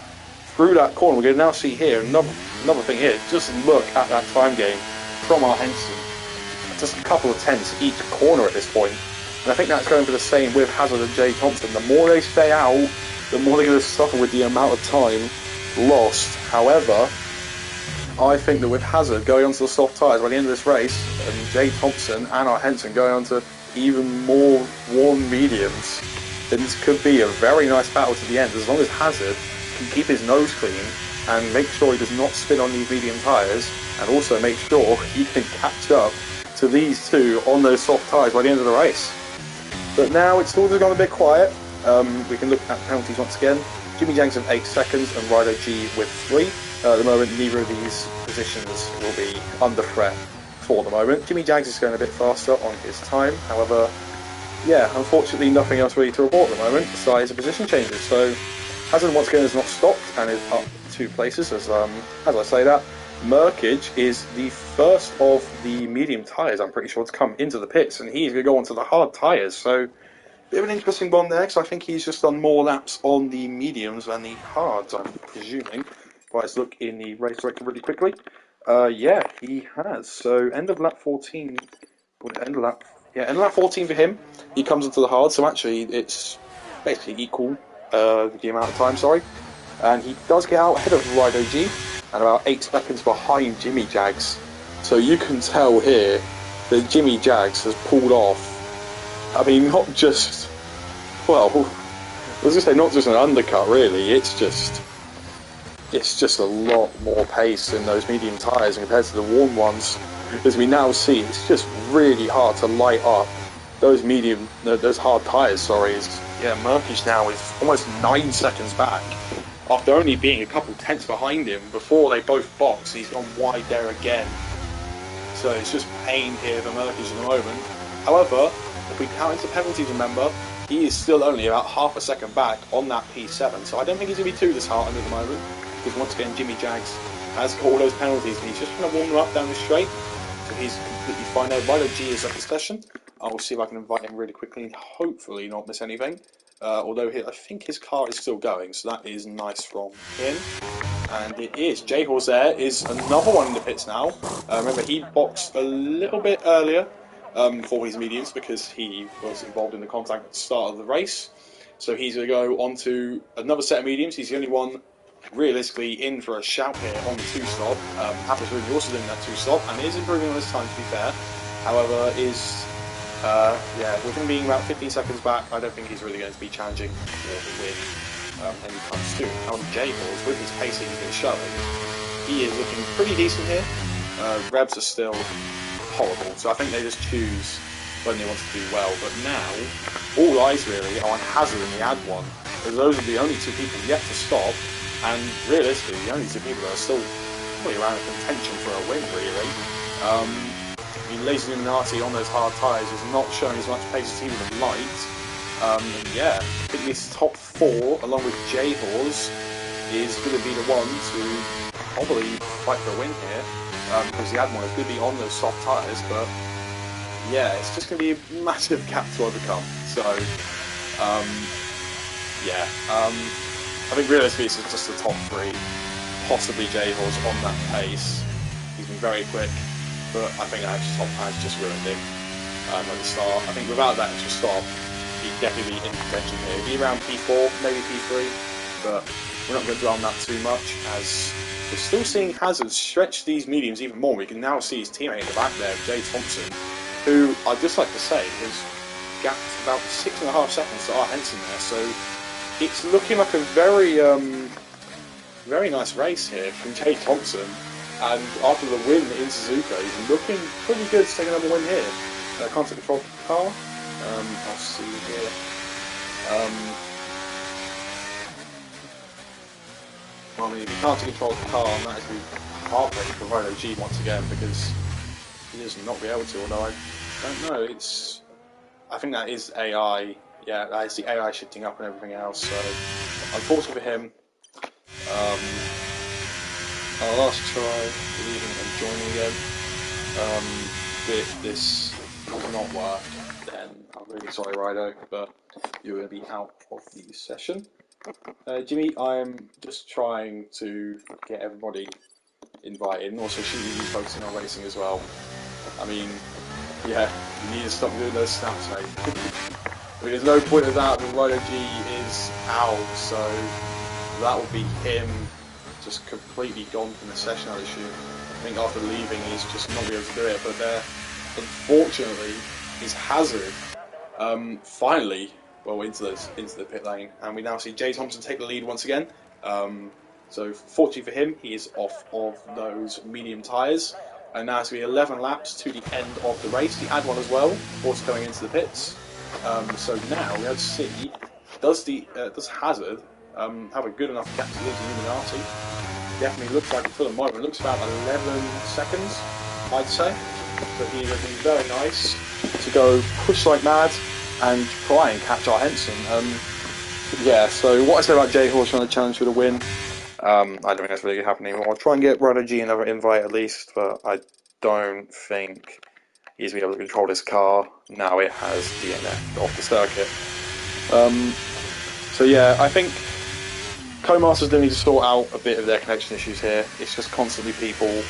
through that corner. We're going to now see here another thing here. Just look at that time gain from our Henson. Just a couple of tenths each corner at this point. And I think that's going for the same with Hazard and Jay Thompson. The more they stay out, the more they're going to suffer with the amount of time lost. However, I think that with Hazard going onto the soft tyres by the end of this race, and Jay Thompson and our Henson going onto even more warm mediums, then this could be a very nice battle to the end, as long as Hazard can keep his nose clean and make sure he does not spin on these medium tyres, and also make sure he can catch up to these two on those soft tyres by the end of the race. But now it's all just gone a bit quiet. We can look at penalties once again. Jimmy Jags with 8 seconds and Rido G with 3. At the moment, neither of these positions will be under threat for the moment. Jimmy Jags is going a bit faster on his time. However, yeah, unfortunately nothing else really to report at the moment besides the position changes. So Hazard once again has not stopped and is up 2 places. As I say that, Merkage is the first of the medium tyres, I'm pretty sure, to come into the pits, and he's going to go onto the hard tyres. So bit of an interesting one there, because I think he's just done more laps on the mediums than the hards, I'm presuming. Let's look in the race director really quickly. Yeah, he has. So end of lap 14. End of lap 14 for him. He comes into the hard. So actually, it's basically equal the amount of time. Sorry, and he does get out ahead of Rido G and about 8 seconds behind Jimmy Jags. So you can tell here that Jimmy Jags has pulled off. I mean, not just, well, I was going to say not just an undercut, really. It's just a lot more pace in those medium tyres compared to the warm ones. As we now see, it's just really hard to light up those hard tyres. Sorry, yeah, Merkage now is almost 9 seconds back after only being a couple tenths behind him before they both box. He's gone wide there again, so it's just pain here for Merkage at the moment. However, if we count into penalties, remember, he is still only about half a second back on that P7, so I don't think he's going to be too disheartened at the moment, because once again Jimmy Jags has got all those penalties and he's just going to warm them up down the straight, so he's completely fine there. Rido G is up the session. I'll see if I can invite him really quickly and hopefully not miss anything, although I think his car is still going, so that is nice from him. And it is. J-Horse there is another one in the pits now. Remember, he boxed a little bit earlier for his mediums because he was involved in the contact at the start of the race. So he's going to go on to another set of mediums. He's the only one realistically in for a shout here on the 2-stop. Happens really also doing that 2-stop and is improving on his time, to be fair. However, with him being about 15 seconds back, I don't think he's really going to be challenging for the win anytime soon. However, J-Horse, with his pacing he's been showing, he is looking pretty decent here. Revs are still horrible, so I think they just choose when they want to do well. But now, all eyes really are on Hazard and the Ad one, as those are the only 2 people yet to stop, and realistically, the only 2 people that are still probably around contention for a win, really. I mean, Lazy Illuminati on those hard tyres is not showing as much pace as he would have liked. And yeah, I think this top 4, along with J-Horse, is going to be the one to probably fight for a win here. Because the Ad one is going to be on those soft tyres, but yeah, it's just going to be a massive gap to overcome. So, I think realistically it's just the top 3, possibly J-Horse on that pace. He's been very quick, but I think that extra stop has just ruined him at the start. I think without that extra stop, he'd definitely be in contention here. He'd be around P4, maybe P3, but we're not going to dwell on that too much, as we're still seeing Hazard stretch these mediums even more. We can now see his teammate in the back there, Jay Thompson, who I'd just like to say has gapped about 6.5 seconds to our Henson there. So it's looking like a very, very nice race here from Jay Thompson. And after the win in Suzuka, he's looking pretty good to take another win here. Can't take control of the car. I'll see here. Well, I mean, if you can't control the car, and that is the heartbreak for Rido G once again, because he does not be able to, although I don't know, I think that is AI, yeah, that is the AI shifting up and everything else, so unfortunately for him, our last try, leaving and joining again. If this does not work, then I'm really sorry, Rido, but you're going to be out of the session. Jimmy, I'm just trying to get everybody invited, and also should we be focusing on racing as well? I mean, yeah, you need to stop doing those snaps, mate. I mean, there's no point of that when Rido G is out, so that will be him just completely gone from the session, I'd assume. I think after leaving, he's just not be able to do it. But there, unfortunately, is Hazard finally into the pit lane, and we now see Jay Thompson take the lead once again. So fortunately for him, he is off of those medium tyres, and now it's going to be 11 laps to the end of the race. He had one as well, also going into the pits. So now we have to see, does Hazard have a good enough gap to lead the Illuminati? Definitely looks like it for the moment. It looks about 11 seconds, I'd say. So he's looking very nice to go push like mad and try and catch our Henson. Yeah, so what I said about J Horse trying to challenge for the win, I don't think that's really happening anymore. I'll try and get Rido G another invite at least, but I don't think he's going to be able to control this car. Now it has DNF off the circuit. So yeah, I think Co-Masters do need to sort out a bit of their connection issues here. It's just constantly people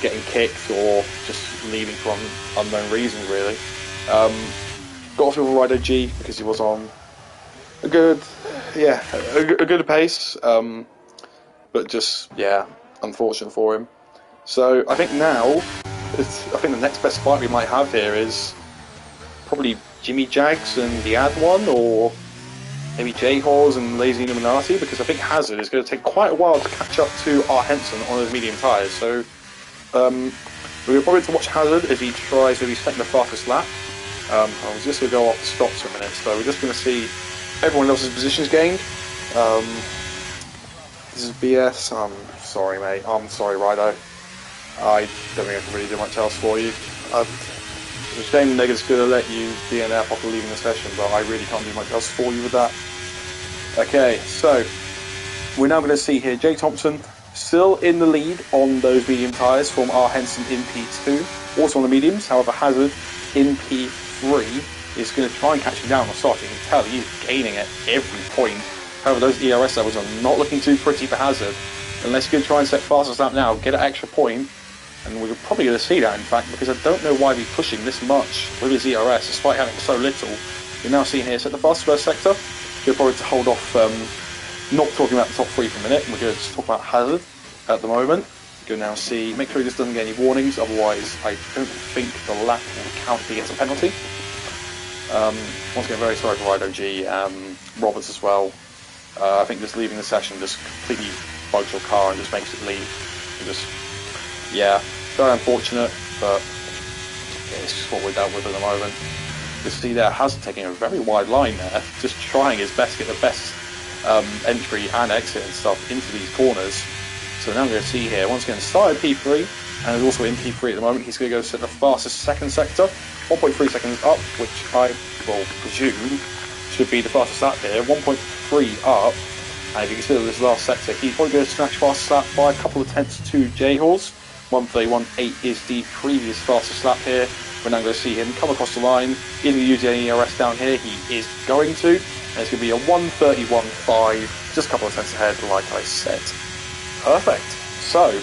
getting kicked or just leaving for unknown reasons, really. Got off with Rido G because he was on a good pace, but just, yeah, unfortunate for him. So I think now, the next best fight we might have here is probably Jimmy Jags and the Ad one, or maybe J-Hawes and Lazy Illuminati, because I think Hazard is going to take quite a while to catch up to our Henson on those medium tyres. So we're probably going to watch Hazard as he tries maybe setting the fastest lap. I was just going to go off the stops for a minute, so we're just going to see everyone else's positions gained. This is BS. I'm sorry, mate. I'm sorry, Rido. I don't think I can really do much else for you. It's a shame Nega's going to let you DNF after leaving the session, but I really can't do much else for you with that. Okay, so we're now going to see here Jay Thompson still in the lead on those medium tyres from R. Henson in P2, also on the mediums. However, Hazard in P3 is going to try and catch him down on the start. You can tell he's gaining at every point. However, those ERS levels are not looking too pretty for Hazard. Unless he's going to try and set fastest lap now, get an extra point. And we're probably going to see that, in fact, because I don't know why he's pushing this much with his ERS, despite having so little. You're now seeing here, set the fastest first sector. We're probably to hold off, not talking about the top three for a minute. We're going to just talk about Hazard at the moment. You're going to now see, make sure he just doesn't get any warnings, otherwise I don't think the lap will count if he gets a penalty. Once again, very sorry for Rido G, Roberts as well. I think just leaving the session just completely bugs your car and just makes it leave. Yeah, very unfortunate, but yeah, it's just what we're dealt with at the moment. You see there, Hazard taking a very wide line there, just trying his best to get the best entry and exit and stuff into these corners. So now we're going to see here, once again, started P3, and is also in P3 at the moment. He's going to go set the fastest second sector, 1.3 seconds up, which I will presume should be the fastest lap here, 1.3 up. And if you consider this last sector, he's probably going to snatch fastest lap by a couple of tenths to J-Hawes. 1:31.8 is the previous fastest lap here. We're now going to see him come across the line. He's going to use any ERS down here. He is going to. And it's going to be a 1:31.5, just a couple of tenths ahead, like I said. Perfect. So,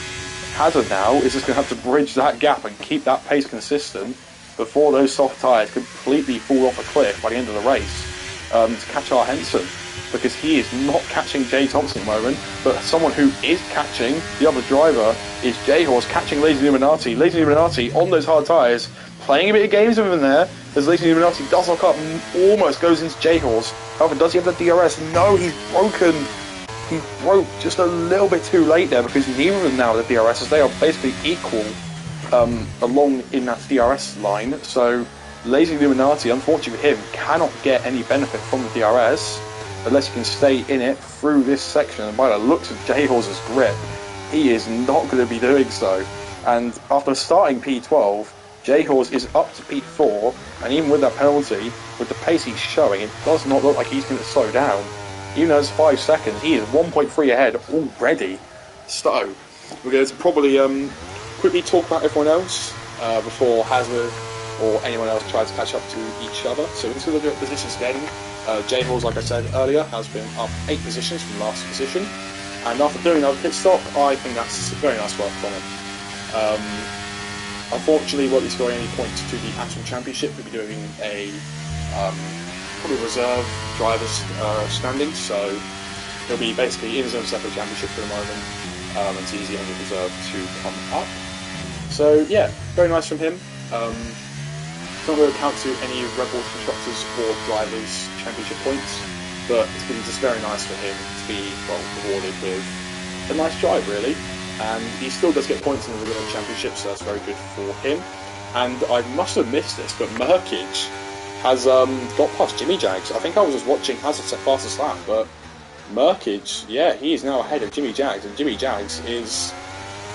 Hazard now is just going to have to bridge that gap and keep that pace consistent before those soft tyres completely fall off a cliff by the end of the race to catch our Henson. Because he is not catching Jay Thompson at the moment, but someone who is catching the other driver is J-Horse catching Lazy Illuminati. Lazy Illuminati on those hard tyres, playing a bit of games with him there, as Lazy Illuminati does lock up and almost goes into J-Horse. However, does he have the DRS? No, he's broken. He broke just a little bit too late there, because neither of them now have the DRS, as they are basically equal along in that DRS line. So Lazy Illuminati, unfortunately for him, cannot get any benefit from the DRS unless he can stay in it through this section. And by the looks of J-Horse's grip, he is not going to be doing so. And after starting P12, J-Horse is up to P4, and even with that penalty, with the pace he's showing, it does not look like he's going to slow down. Even though it's 5 seconds, he is 1.3 ahead already. So, we're going to probably quickly talk about everyone else before Hazard or anyone else tries to catch up to each other. So we're just going to look at positions again. J-Horse, like I said earlier, has been up 8 positions from last position, and after doing another pit stop, I think that's very nice work from him. Unfortunately, won't be scoring any points to the actual championship. We'll be doing a probably reserve drivers standing, so he'll be basically in his own separate championship for the moment. It's easy on the reserve to come up. So yeah, very nice from him. It's not going to count to any Red Bull constructors or drivers championship points, but it's been just very nice for him to be rewarded with a nice drive, really. And he still does get points in the Renault Championship, so that's very good for him. And I must have missed this, but Merkage has got past Jimmy Jags. I think I was just watching Hazard set fastest lap, but Merkage, yeah, he is now ahead of Jimmy Jags, and Jimmy Jags is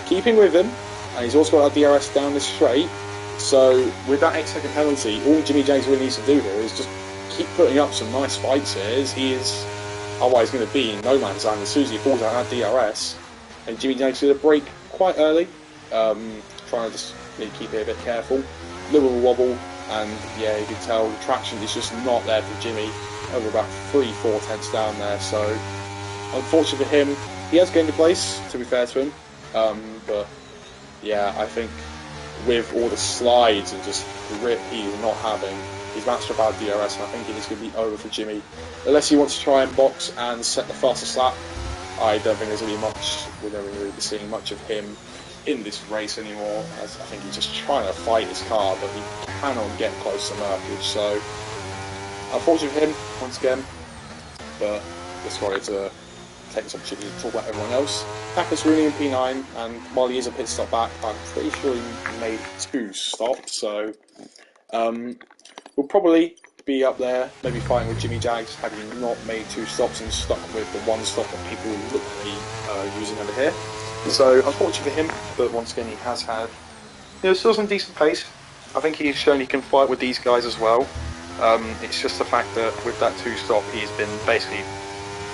keeping with him, and he's also got a DRS down this straight. So with that 8-second penalty, all Jimmy Jags really needs to do here is just keep putting up some nice fights here. He is otherwise going to be in no man's land as soon as he falls out that DRS. And Jimmy Jags did a break quite early, trying to just keep it a bit careful. A little wobble, and yeah, you can tell the traction is just not there for Jimmy. Over about 3-4 tenths down there, so unfortunately for him, he has gained a place, to be fair to him. But yeah, I think with all the slides and just grip he's not having, he's matched up our DRS, and I think it is going to be over for Jimmy. Unless he wants to try and box and set the fastest lap, I don't think there's going to be much, we're not really be seeing much of him in this race anymore, as I think he's just trying to fight his car, but he cannot get close to Merkage, so unfortunately for him, once again, but just wanted to take this opportunity to talk about everyone else. Packers Rooney in P9, and while he is a pit stop back, I'm pretty sure he made 2 stops, so we'll probably be up there, maybe fighting with Jimmy Jags had he not made 2 stops and stuck with the 1 stop that people look to be using over here. So unfortunately for him, but once again he has had still some decent pace. I think he's shown he can fight with these guys as well. It's just the fact that with that 2 stop he's been basically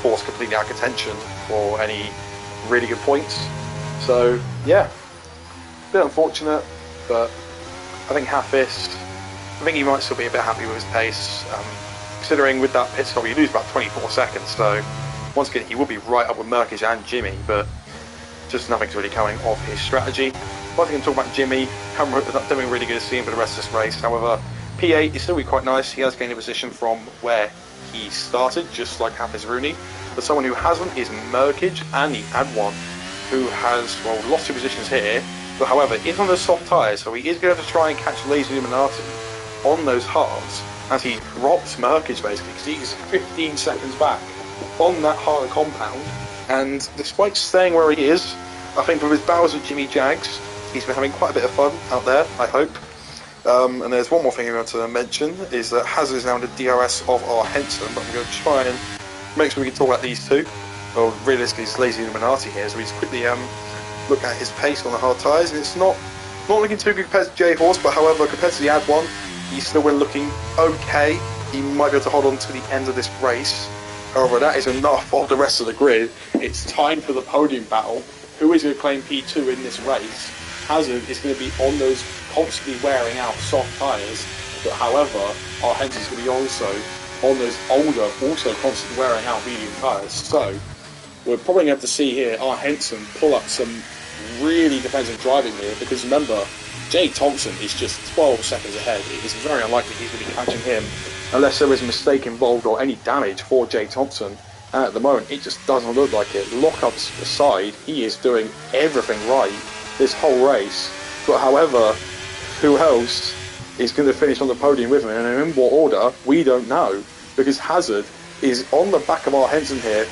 forced completely out of contention for any really good points. So yeah, a bit unfortunate, but I think I think he might still be a bit happy with his pace, considering with that pit stop you lose about 24 seconds, so once again he will be right up with Merkage and Jimmy, but just nothing's really coming off his strategy. One thing to talk about Jimmy, haven't been really good to see him for the rest of this race. However, P8 is still quite nice. He has gained a position from where he started, just like Hafiz Rooney. But someone who hasn't is Merkage and the Adwan, who has, well, lost 2 positions here, but however, is on those soft tyres, so he is going to have to try and catch Lazy Illuminati on those hards as he drops Merkage basically, because he's 15 seconds back on that harder compound. And despite staying where he is, I think with his battles with Jimmy Jags, he's been having quite a bit of fun out there, I hope. And there's one more thing I want to mention, is that Hazard is now in the DRS of our Henson, but I'm going to try and make sure we can talk about these 2. Well, realistically, it's Lazy Illuminati here, so we just quickly look at his pace on the hard tyres, and it's not looking too good compared to J-Horse, but however, compared to the Ad1, he's still looking okay. He might be able to hold on to the end of this race. However, that is enough of the rest of the grid. It's time for the podium battle. Who is going to claim P2 in this race? Hazard is going to be on those constantly wearing out soft tyres, but however, our Henson is going to be also on those older, also constantly wearing out medium tyres. So, we're probably going to have to see here our Henson pull up some really defensive driving here, because remember, Jay Thompson is just 12 seconds ahead. It is very unlikely he's going to be catching him unless there is a mistake involved or any damage for Jay Thompson. And at the moment, it just doesn't look like it. Lockups aside, he is doing everything right this whole race. But however, who else is going to finish on the podium with him, and in what order, we don't know. Because Hazard is on the back of our Henson here.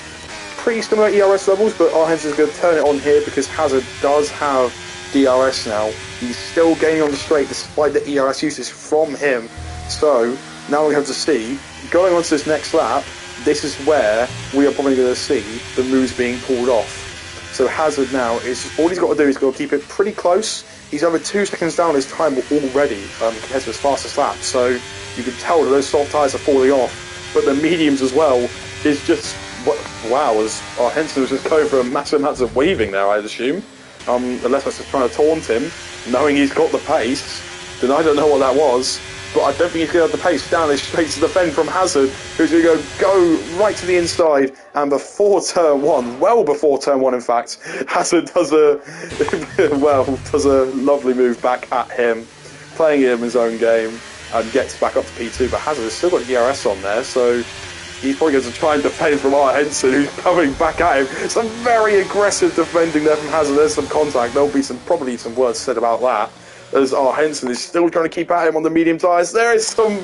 Pretty similar ERS levels, but our Henson is going to turn it on here because Hazard does have DRS now. He's still gaining on the straight despite the ERS usage from him. So now we have to see, going on to this next lap, this is where we are probably going to see the moves being pulled off. So Hazard now, all he's got to do is keep it pretty close. He's over 2 seconds down his time already compared to his fastest lap. So you can tell that those soft tyres are falling off. But the mediums as well is just, wow, as our Henson was just going for a massive amounts of waving there, I'd assume. unless that's just trying to taunt him, knowing he's got the pace, then I don't know what that was. But I don't think he's going to have the pace down it straight to defend from Hazard, who's going to go right to the inside. And before turn one, well before turn one, in fact, Hazard does a lovely move back at him, playing him his own game, and gets back up to P2. But Hazard has still got ERS on there, so he's probably going to try and defend from R. Henson, who's coming back at him. Some very aggressive defending there from Hazard. There's some contact. There'll be probably some words said about that, as R. Henson is still trying to keep at him on the medium tyres. There is some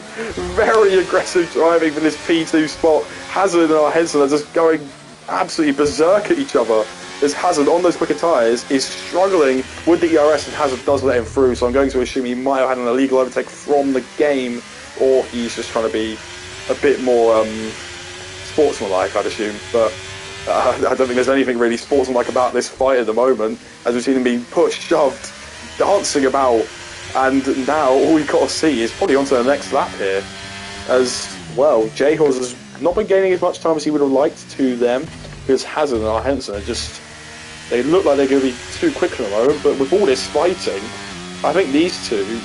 very aggressive driving for this P2 spot. Hazard and R. Henson are just going absolutely berserk at each other, as Hazard on those quicker tyres is struggling with the ERS, and Hazard does let him through. So I'm going to assume he might have had an illegal overtake from the game, or he's just trying to be a bit more sportsmanlike, I'd assume. But I don't think there's anything really sportsmanlike about this fight at the moment, as we've seen him being pushed, shoved, dancing about, and now all we've got to see is probably onto the next lap here, as well. J-Horse has not been gaining as much time as he would have liked to them, because Hazard and R. Henson are just, they look like they're going to be too quick at the moment. But with all this fighting, I think these two,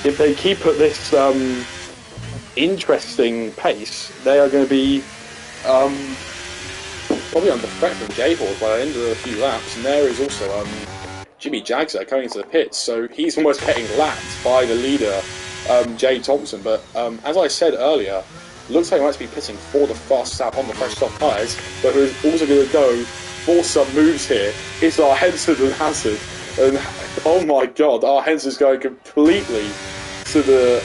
if they keep at this interesting pace, they are going to be probably under threat from J-Horse by the end of a few laps. And there is also Jimmy Jagger coming into the pits, so he's almost getting lapped by the leader, Jay Thompson. But as I said earlier, looks like he might be pitting for the fast lap on the fresh soft tyres, but who's also going to go for some moves here is R. Henson and Hazard. And oh my god, R. Henson's going completely to the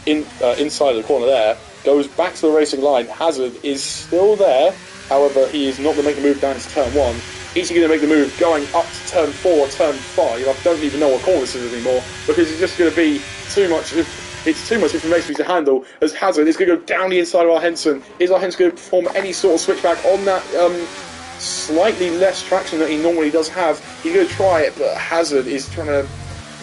inside of the corner there, goes back to the racing line. Hazard is still there, however, he is not going to make the move down to turn one. Is he going to make the move going up to turn 4 or turn 5? I don't even know what corner this is anymore, because it's just going to be too much. It's too much information for me to handle, as Hazard is going to go down the inside of R. Henson. Is R. Henson going to perform any sort of switchback on that slightly less traction that he normally does have? He's going to try it, but Hazard is trying to,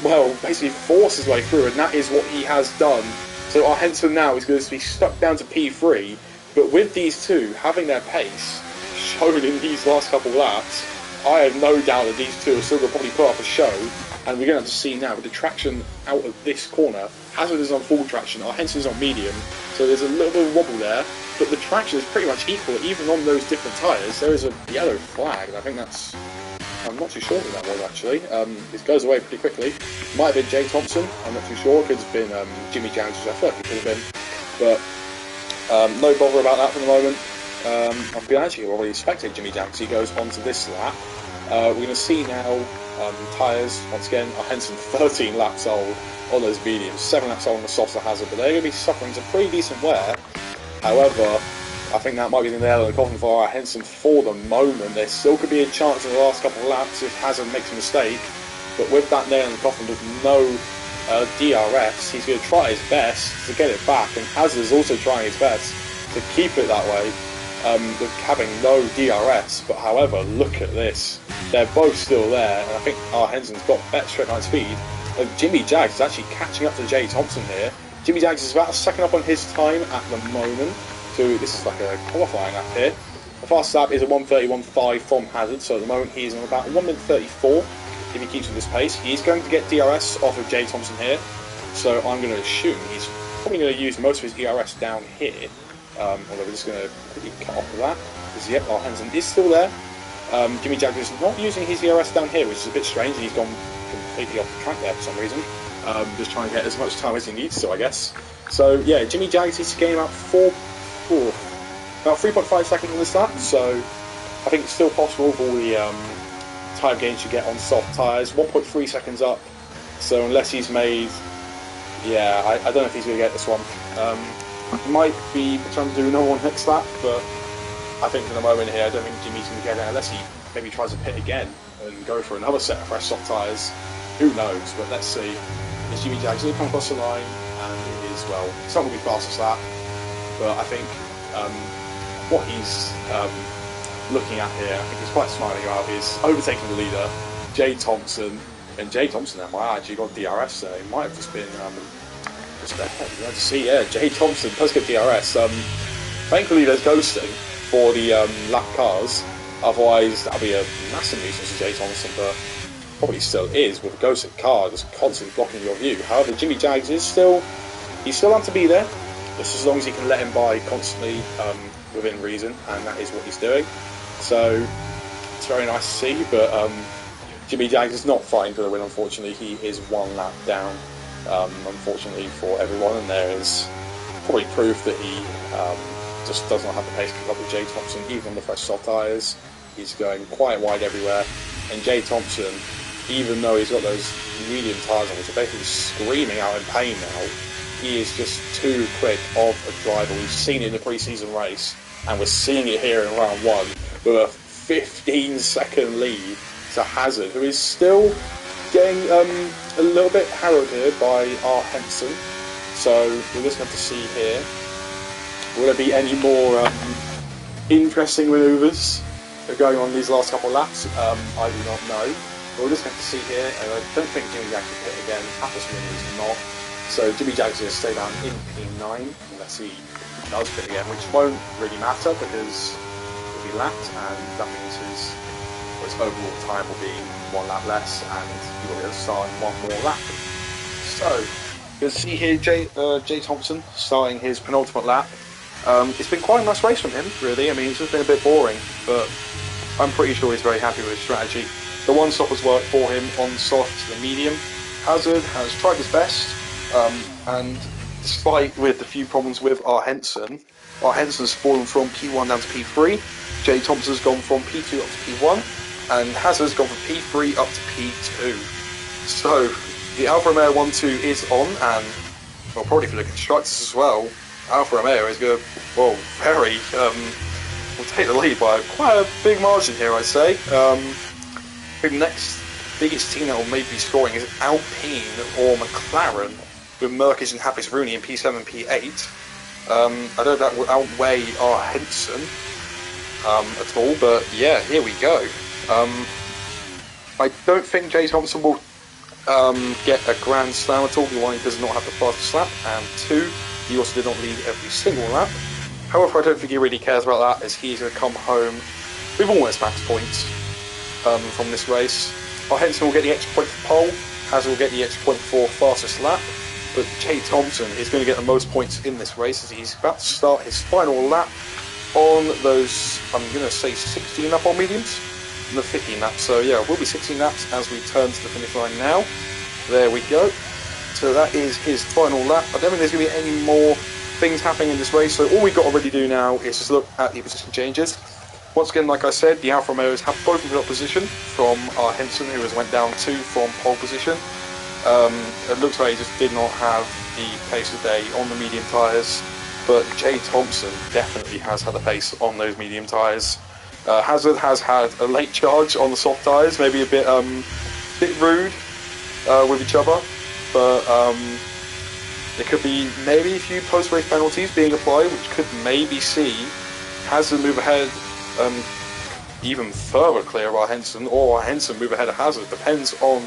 well, basically force his way through, and that is what he has done. So R. Henson now is going to be stuck down to P3, but with these two having their pace shown in these last couple of laps, I have no doubt that these two are still going to probably put up a show, and we're going to have to see now with the traction out of this corner. Hazard is on full traction, R. Henson is on medium, so there's a little bit of wobble there, but the traction is pretty much equal even on those different tyres. There is a yellow flag, and I think that's, I'm not too sure what that was actually. It goes away pretty quickly. Might have been Jay Thompson, I'm not too sure. Could have been Jimmy Jones, which I feel like it could have been. But no bother about that for the moment. I've been actually already expecting Jimmy Jones. He goes onto this lap. We're going to see now tyres, once again, Henson 13 laps old on those mediums, 7 laps old on the softer Hazard, but they're going to be suffering some pretty decent wear. However, I think that might be the nail in the coffin for Henson for the moment. There still could be a chance in the last couple of laps if Hazard makes a mistake, but with that nail in the coffin with no DRS, he's going to try his best to get it back, and Hazard is also trying his best to keep it that way, with having no DRS. But however, look at this, they're both still there, and I think R. Henson's got better straight line speed. Jimmy Jaggs is actually catching up to Jay Thompson here. Jimmy Jaggs is about a second up on his time at the moment, so this is like a qualifying lap here. The fastest lap is a 1:31.5 from Hazard, so at the moment he's on about 1:34 if he keeps with this pace. He's going to get DRS off of Jay Thompson here, so I'm going to assume he's probably going to use most of his ERS down here, although we're just going to quickly cut off of that, because yep, our Hansen is still there. Jimmy Jagger is not using his ERS down here, which is a bit strange. He's gone completely off the track there for some reason. Just trying to get as much time as he needs to, I guess. So yeah, Jimmy Jagger needs to gain about 3.5 seconds on this lap, so I think it's still possible for all the time gains you get on soft tyres. 1.3 seconds up, so unless he's made, yeah, I don't know if he's going to get this one. Might be trying to do another one next lap, but I think for the moment here, I don't think Jimmy's going to get it unless he maybe tries to pit again and go for another set of fresh soft tyres. Who knows, but let's see. Is Jimmy Jagger going to come across the line? And it is, well, it's not going to be fastest lap, but I think what he's looking at here, I think he's quite smiling about, is overtaking the leader, Jay Thompson. And Jay Thompson there might actually got DRS there. He might have just been just ahead. You have to see, yeah, Jay Thompson does get DRS. Thankfully there's ghosting for the lap cars, Otherwise, that'll be a massive nuisance to Jay Thompson, but probably still is, with a ghosted car just constantly blocking your view. However, Jimmy Jags is still had to be there, just as long as he can let him by constantly within reason, and that is what he's doing. So it's very nice to see, but Jimmy Jags is not fighting for the win, unfortunately. He is one lap down, unfortunately for everyone, and there is probably proof that he just does not have the pace to keep up with Jay Thompson, even on the fresh soft tyres. He's going quite wide everywhere, and Jay Thompson, even though he's got those medium tyres on, which are basically screaming out in pain now, he is just too quick of a driver. We've seen it in the pre-season race, and we're seeing it here in round 1, with a 15-second lead to Hazard, who is still getting a little bit harrowed here by ARL Henson. So we're just going to see here, will there be any more interesting manoeuvres going on these last couple of laps? I do not know. But we're just going to see here, and I don't think Jimmy Jags will pit again. Appleton is not. So Jimmy Jags is going to stay down in P9. Let's see if he does pit again, which won't really matter because he'll be lapped, and that means his overall time will be 1 lap less, and he will be able to start in 1 more lap. So you can see here Jay Thompson starting his penultimate lap. It's been quite a nice race from him, really. I mean, it's just been a bit boring, but I'm pretty sure he's very happy with his strategy. The one stop has worked for him on soft to the medium. Hazard has tried his best, and despite with the few problems with ARL Henson's fallen from P1 down to P3. Jay Thompson's gone from P2 up to P1, and Hazard's gone from P3 up to P2. So the Alfa Romeo 1-2 is on, and well, probably for the constructors as well, Alfa Romeo is going to, well, will take the lead by quite a big margin here, I'd say. The next biggest team that will maybe be scoring is Alpine or McLaren, with Merckx and Happis Rooney in P7 and P8. I don't know if that will outweigh ARL Henson at all, but yeah, here we go. I don't think Jay Thompson will get a grand slam at all. One, he does not have the fastest lap, and 2, he also did not lead every single lap. However, I don't think he really cares about that, as he's going to come home with almost max points from this race. ARL Henson will get the extra point for pole, Hazard will get the extra point for fastest lap, but Jay Thompson is going to get the most points in this race, as he's about to start his final lap on those, I'm going to say 16 lap on mediums, and the 15 laps. So yeah, it will be 16 laps as we turn to the finish line now. There we go. So that is his final lap. I don't think there's going to be any more things happening in this race, so all we've got to really do now is just look at the position changes. Once again, like I said, the Alfa Romeos have both moved up position from ARL Henson, who has went down 2 from pole position. It looks like he just did not have the pace today on the medium tyres, but Jay Thompson definitely has had the pace on those medium tyres. Hazard has had a late charge on the soft tyres, maybe a bit rude with each other, but there could be maybe a few post-race penalties being applied, which could maybe see Hazard move ahead even further clear of ARL Henson, or Henson move ahead of Hazard. Depends on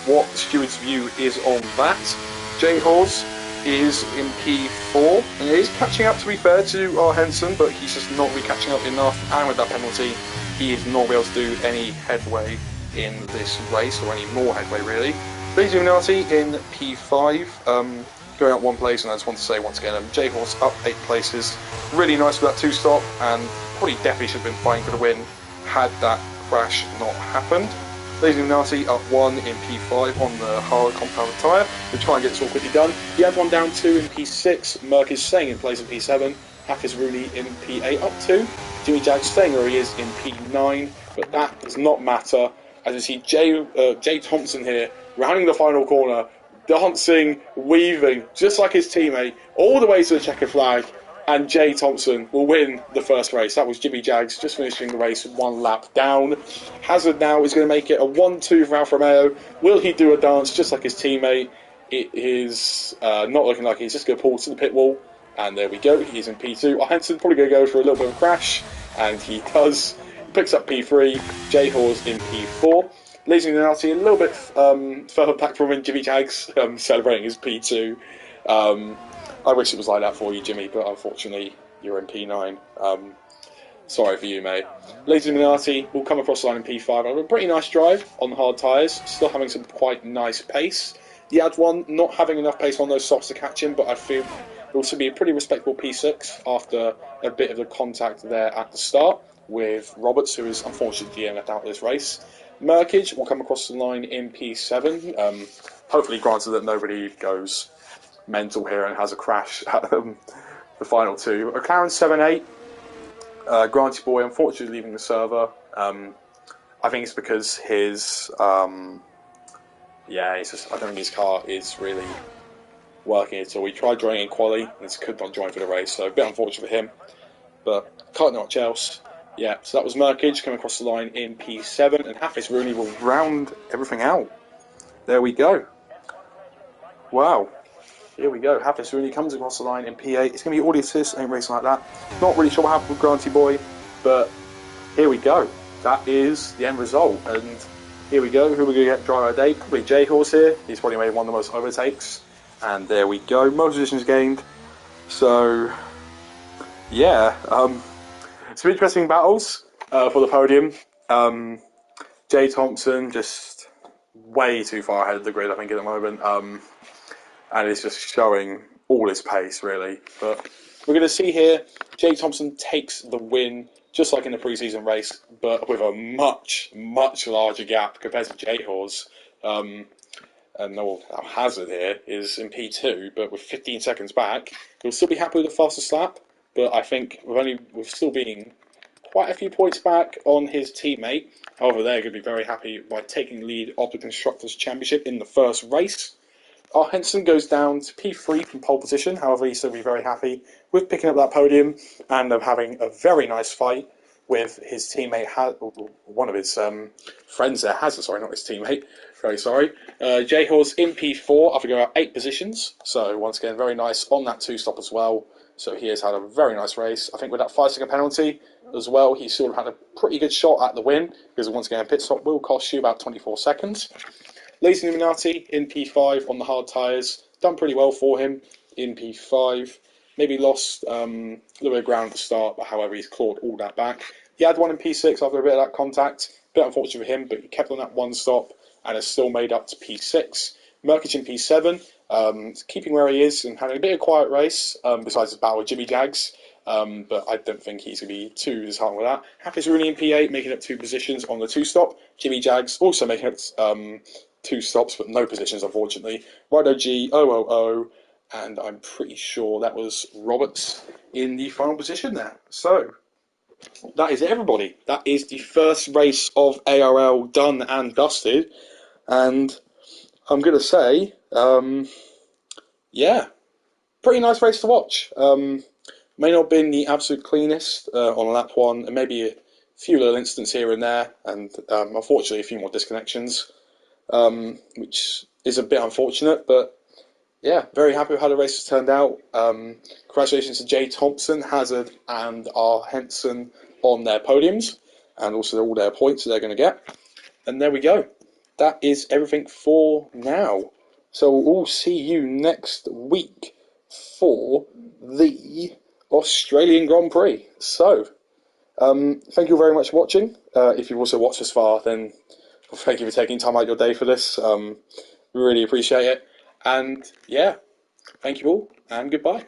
what the steward's view is on that. Jay Hawes is in P4, and he is catching up, to be fair, to ARL Henson, but he's just not really catching up enough, and with that penalty, he is not able to do any headway in this race, or any more headway, really. Ladies and gentlemen, in P5, going up 1 place, and I just want to say once again, Jay Hawes up 8 places. Really nice with that 2-stop, and probably definitely should have been fighting for the win had that crash not happened. Ladies and gentlemen, up 1 in P5 on the hard compound tyre. We'll try and get this all quickly done. He had one down 2 in P6. Merckx staying in place in P7. Happis Rooney in P8 up 2. Jimmy Jags staying where he is in P9, but that does not matter. As you see, Jay Thompson here rounding the final corner, dancing, weaving, just like his teammate, all the way to the checkered flag, and Jay Thompson will win the first race. That was Jimmy Jags just finishing the race 1 lap down. Hazard now is going to make it a 1-2 for Alfa Romeo. Will he do a dance just like his teammate? It is not looking like he's just going to pull to the pit wall, and there we go, he's in P2. Henson probably going to go for a little bit of a crash, and he does. He picks up P3, Jay Hawes in P4. Ladies and gentlemen, a little bit further back from when Jimmy Jags celebrating his P2. I wish it was like that for you, Jimmy, but unfortunately you're in P9. Sorry for you, mate. Lazy Illuminati will come across the line in P5. I have a pretty nice drive on the hard tyres, still having some quite nice pace. The ad one, not having enough pace on those softs to catch him, but I feel it will also be a pretty respectable P6 after a bit of the contact there at the start with Roberts, who is unfortunately left out of this race. Merkage will come across the line in P7. Hopefully, granted that nobody goes mental here and has a crash at the final two. McLaren 7-8. Granty Boy, unfortunately, leaving the server. I think it's because his, it's just, I don't think his car is really working at all. He tried joining in quali and could not join for the race, so a bit unfortunate for him. But can't know much else. Yeah, so that was Merkage coming across the line in P7, and Hafiz Rooney will round everything out. There we go. Wow. Here we go. Hafiz Rooney comes across the line in P8. It's going to be audio assist, ain't racing like that. Not really sure what happened with Granty Boy, but here we go. That is the end result. And here we go. Who are we going to get driver of the day? Probably J Horse here. He's probably made one of the most overtakes. And there we go. Most positions gained. So, yeah. Some interesting battles for the podium. Jay Thompson just way too far ahead of the grid, I think, at the moment. And it's just showing all his pace, really. But we're going to see here, Jay Thompson takes the win, just like in the pre-season race, but with a much, much larger gap compared to Jay Horse. And Noel Hazard here is in P2, but with 15 seconds back, he'll still be happy with the fastest lap. But I think with still being quite a few points back on his teammate. However, they're going to be very happy by taking the lead of the Constructors' Championship in the first race. Our Henson goes down to P3 from pole position. However, he's still be very happy with picking up that podium and of having a very nice fight with his teammate, one of his friends there, Hazard, sorry, not his teammate, very sorry. J Horse in P4 after going out 8 positions. So once again, very nice on that 2-stop as well. So he has had a very nice race. I think with that 5-second penalty as well, he sort of had a pretty good shot at the win, because once again, a pit stop will cost you about 24 seconds. Lazy Illuminati in P5 on the hard tyres, done pretty well for him in P5. Maybe lost a little bit of ground at the start, but however, he's clawed all that back. He had one in P6 after a bit of that contact. Bit unfortunate for him, but he kept on that one stop and has still made up to P6. Merkage in P7, keeping where he is and having a bit of a quiet race, besides his battle with Jimmy Jags. But I don't think he's going to be too disheartened with that. Hafiz Rooney in P8, making up 2 positions on the 2-stop. Jimmy Jags also making up 2 stops, but no positions, unfortunately. Rido G, 000, and I'm pretty sure that was Roberts in the final position there. So, that is it, everybody. That is the first race of ARL done and dusted. And I'm going to say, yeah, pretty nice race to watch. May not have been the absolute cleanest on lap 1, and maybe a few little incidents here and there, and unfortunately a few more disconnections. Which is a bit unfortunate, but yeah, very happy with how the race has turned out. Congratulations to Jay Thompson, Hazard, and R. Henson on their podiums, and also all their points that they're going to get. And there we go. That is everything for now. So we'll all see you next week for the Australian Grand Prix. So, thank you very much for watching. If you've also watched this far, then thank you for taking time out your day for this. Really appreciate it. And yeah, thank you all, and goodbye.